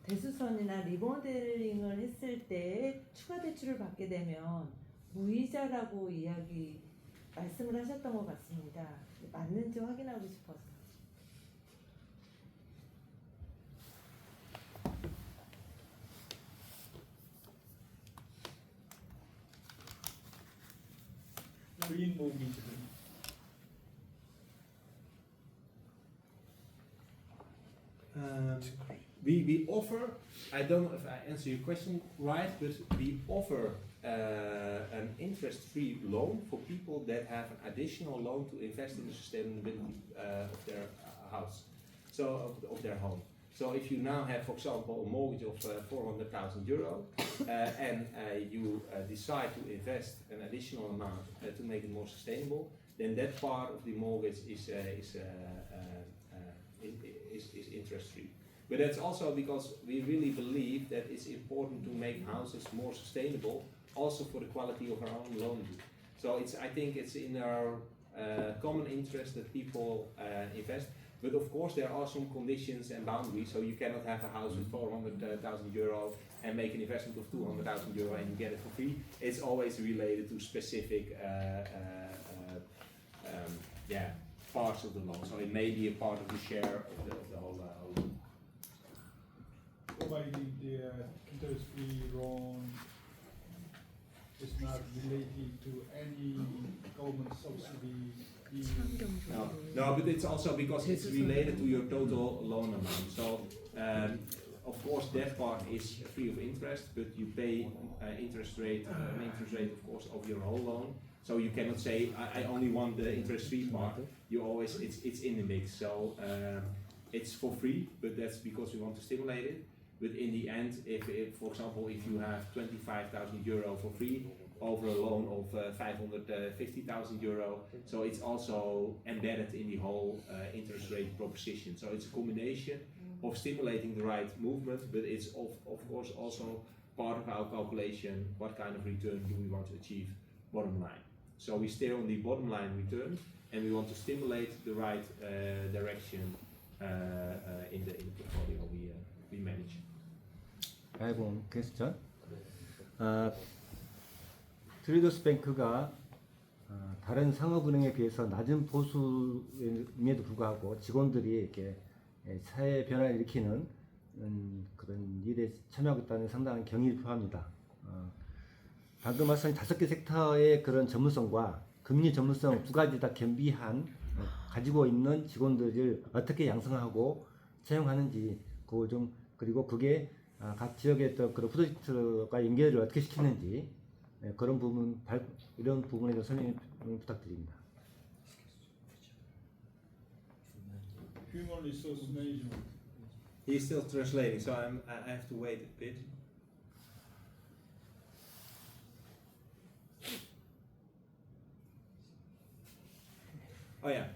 대수선이나 리모델링을 했을 때 추가 대출을 받게 되면 무이자라고 말씀을 하셨던 것 같습니다. 맞는지 확인하고 싶어서. Green mortgage. We offer, I don't know if I answer your question right, but we offer an interest-free loan for people that have an additional loan to invest in the sustainability of their house, so of their home. So if you now have, for example, a mortgage of €400,000 and you decide to invest an additional amount to make it more sustainable, then that part of the mortgage is interest-free. But that's also because we really believe that it's important to make houses more sustainable, also for the quality of our own loan book. So I think it's in our common interest that people invest. But of course there are some conditions and boundaries, so you cannot have a house with €400,000 and make an investment of €200,000 and you get it for free. It's always related to specific parts of the loan. So it may be a part of the share of the whole loan. Providing the interest-free loan is not related to any government subsidy. No, but it's also because it's related to your total loan amount. So, of course, that part is free of interest, but you pay interest rate, of course, of your whole loan. So you cannot say I only want the interest-free part. You always it's in the mix. So it's for free, but that's because we want to stimulate it. But in the end, if for example, if you have €25,000 for free over a loan of €550,000, so it's also embedded in the whole interest rate proposition. So it's a combination of stimulating the right movement, but it's of course also part of our calculation. What kind of return do we want to achieve? Bottom line. So we stay on the bottom line return, and we want to stimulate the right direction in the portfolio we manage. I have one question. 트리오도스뱅크가 다른 상업은행에 비해서 낮은 보수임에도 불구하고 직원들이 이렇게 사회 변화를 일으키는 그런 일에 참여하고 있다는 상당한 경의를 표합니다. 방금 말씀하신 5개 섹터의 그런 전문성과 금리 전문성 두 가지 다 겸비한 가지고 있는 직원들을 어떻게 양성하고 채용하는지 그리고 그게 각 지역의 또 그런 프로젝트와 연결을 어떻게 시키는지 그런 부분 이런 부분에 대해서 설명 부탁드립니다. Human resource management. He's still translating, so I have to wait a bit. Oh yeah.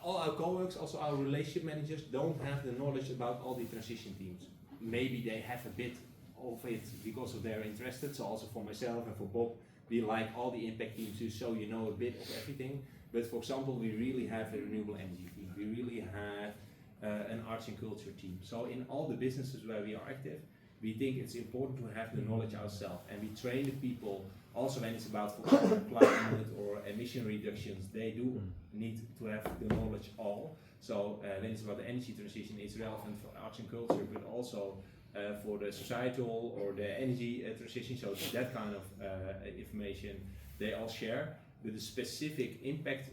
All our co-workers, also our relationship managers, don't have the knowledge about all the transition teams. Maybe they have a bit of it because of they're interested. So also for myself and for Bob, we like all the impact teams too, so you know a bit of everything. But for example, we really have a renewable energy team. We really have an arts and culture team. So in all the businesses where we are active, we think it's important to have the knowledge ourselves, and we train the people. Also, when it's about, for example, climate or emission reductions, they do need to have the knowledge all. So when it's about the energy transition, it's relevant for arts and culture, but also for the societal or the energy transition. So that kind of information they all share. With the specific impact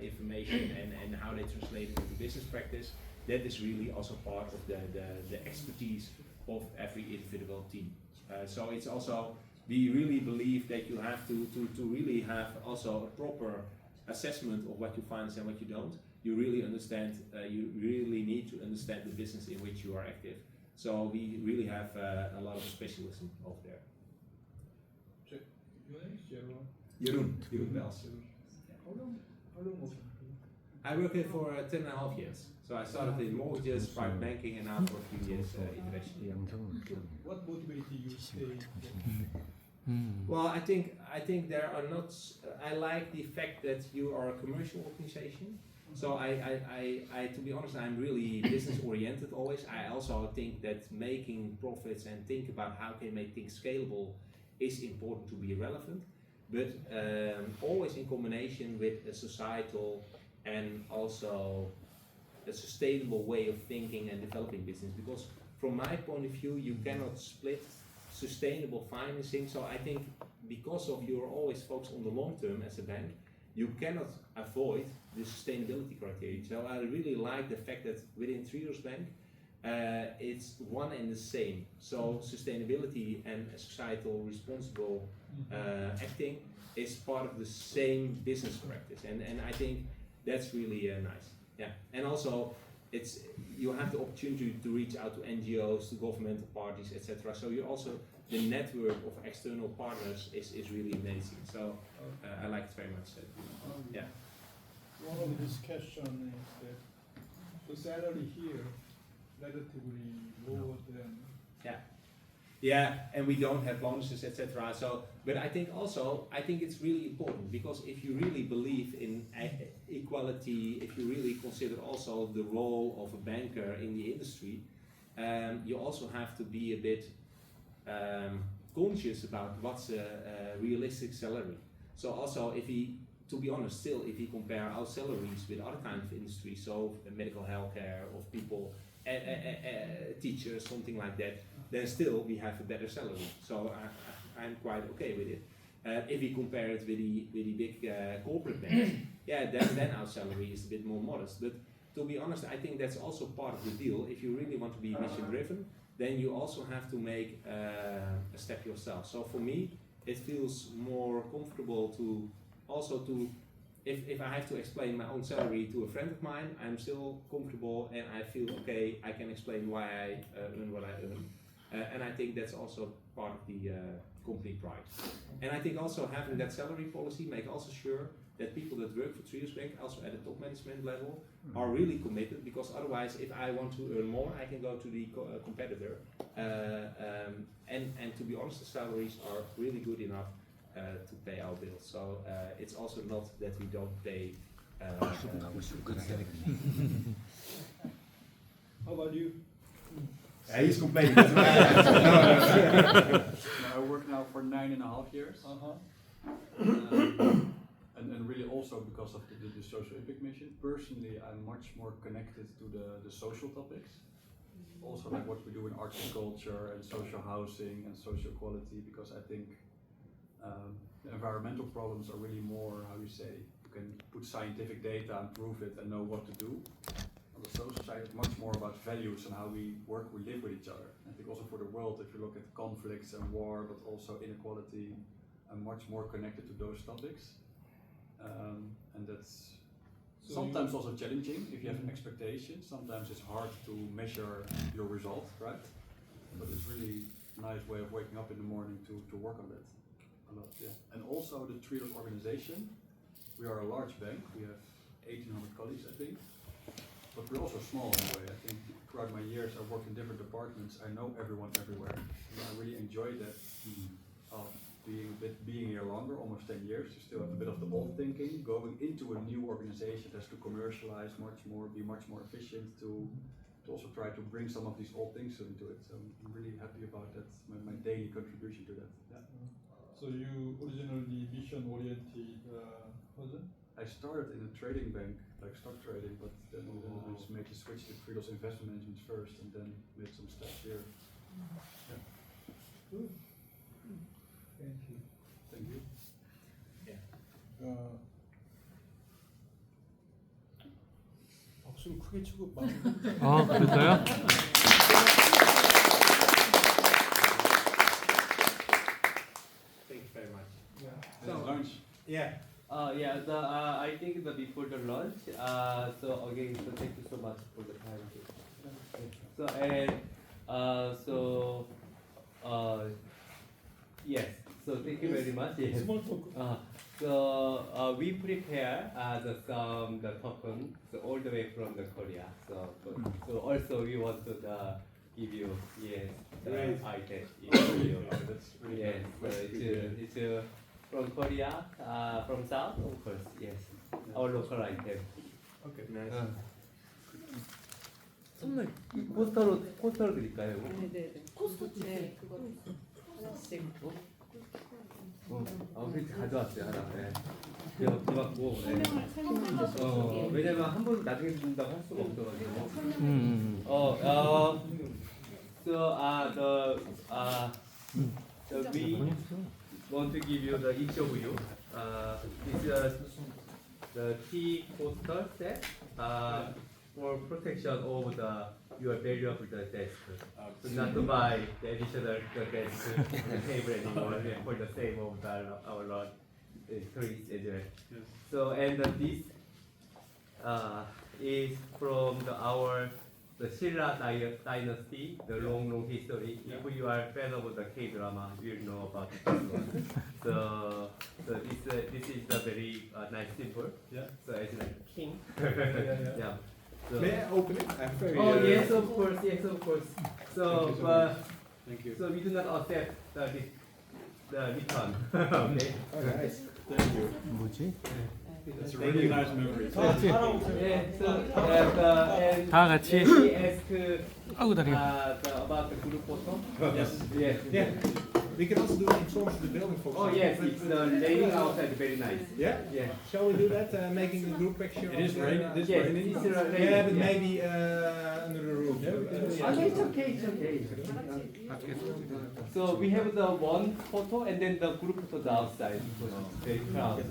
information and how they translate it into business practice, that is really also part of the expertise of every individual team. So it's also, we really believe that you have to really have also a proper assessment of what you finance and what you don't. You really understand, you really need to understand the business in which you are active. So we really have a lot of specialism over there. Your name is Jeroen. Jeroen Bels. How long was it? I worked here for 10.5 years. So I started in mortgages, private banking, and now for a few years internationally. What motivated you to stay? Well, I think there are not. I like the fact that you are a commercial organization. So I to be honest, I'm really business oriented always. I also think that making profits and think about how can you make things scalable is important to be relevant, but always in combination with a societal and also a sustainable way of thinking and developing business. Because from my point of view, you cannot split sustainable financing. So I think because of you're always focused on the long term as a bank, you cannot avoid the sustainability criteria. So I really like the fact that within Triodorsbank, it's one and the same. So sustainability and societal responsible acting is part of the same business practice, and I think that's really nice. Yeah, and also it's you have the opportunity to reach out to NGOs, to governmental parties, etc. So you also the network of external partners is really amazing. So I like it very much. Yeah. One of the discussion is that the salary here relatively lower than. Yeah, and we don't have bonuses, etc. So, but I think it's really important, because if you really believe in equality, if you really consider also the role of a banker in the industry, you also have to be a bit conscious about what's a realistic salary. So also, to be honest, still, if you compare our salaries with other kinds of industries, so medical healthcare of people, teachers, something like that, then still we have a better salary. So I'm quite okay with it. If we compare it with the big corporate banks, then our salary is a bit more modest. But to be honest, I think that's also part of the deal. If you really want to be mission driven, then you also have to make a step yourself. So for me, it feels more comfortable to if I have to explain my own salary to a friend of mine, I'm still comfortable and I feel okay, I can explain why I earn what I earn. And I think that's also part of the company pride. And I think also having that salary policy make also sure that people that work for Triodorsbank, also at the top management level, are really committed, because otherwise if I want to earn more, I can go to the competitor. And to be honest, the salaries are really good enough to pay our bills. So it's also not that we don't pay. How about you? He's complaining. I work now for 9.5 years. And really also because of the social impact mission. Personally, I'm much more connected to the social topics. Also like what we do in arts and culture and social housing and social equality, because I think the environmental problems are really more, how you say, you can put scientific data and prove it and know what to do. On the social side, it's much more about values and how we work, we live with each other. I think also for the world, if you look at conflicts and war, but also inequality, I'm much more connected to those topics. And that's sometimes also challenging if you have an expectation. Sometimes it's hard to measure your result, right? But it's really a nice way of waking up in the morning to work on that. A lot, yeah. And also the Triodos organization. We are a large bank. We have 1,800 colleagues, I think. But we're also small in a way. I think throughout my years, I've worked in different departments. I know everyone everywhere. And I really enjoy that. Being here longer, almost 10 years, you still have a bit of the old thinking. Going into a new organization has to commercialize much more, be much more efficient, to also try to bring some of these old things into it. So I'm really happy about that, my daily contribution to that. Yeah. So you originally mission-oriented person? I started in a trading bank, like stock trading, but then I just made the switch to Triodos Investment Management first, and then made some steps here. Yeah. Good. Thank you. Thank you. 박수를 크게 치고 막. 그럴까요? Thank you very much. So lunch. Yeah. I think before the lunch. So again, so thank you so much for the time. Yes. So thank you very much. Yes. So we prepare the token all the way from the Korea. So also we want to give you the item. That's really Yes. It's from Korea, from South, of course. Yes. Our local item. Okay. Nice. 선물 포스터로 드릴까요? 네네네. 포스터 네, 그거 하나씩. 그래서 가져왔어요 하나. 네. 기받고. 네. 왜냐면 한 번 나중에 준다고 할 수가 없어가지고. So we want to give you the each of you. This is the key poster set for protection of your valuable desk. So not to buy the additional desk table anymore for the sake of our Lord tourists as well. So and this is from the Silla dynasty, the long history. If you are a fan of the K-drama, you will know about this one. So this is the very nice symbol. Yeah. So it's like king. Yeah. So, May I open it? I'm very. yes, of course. Yes, of course. So, Thank you. so we do not accept the return. Okay. Nice. Thank you. 뭐지? That's a really nice memory. Yeah. So and 다 같이. we ask 아이고 다리. about the group photo. Yes. Yes. Yeah. We can also do it in front of the building for Oh yes, it's raining outside. Very nice. Yeah? Yeah. Shall we do that? Making a group picture? It is of the- raining. This Yes, raining? it's raining. Yeah, but Yeah. maybe under the roof. Okay, it's okay. It's okay. So we have the one photo and then the group photo outside. Very proud.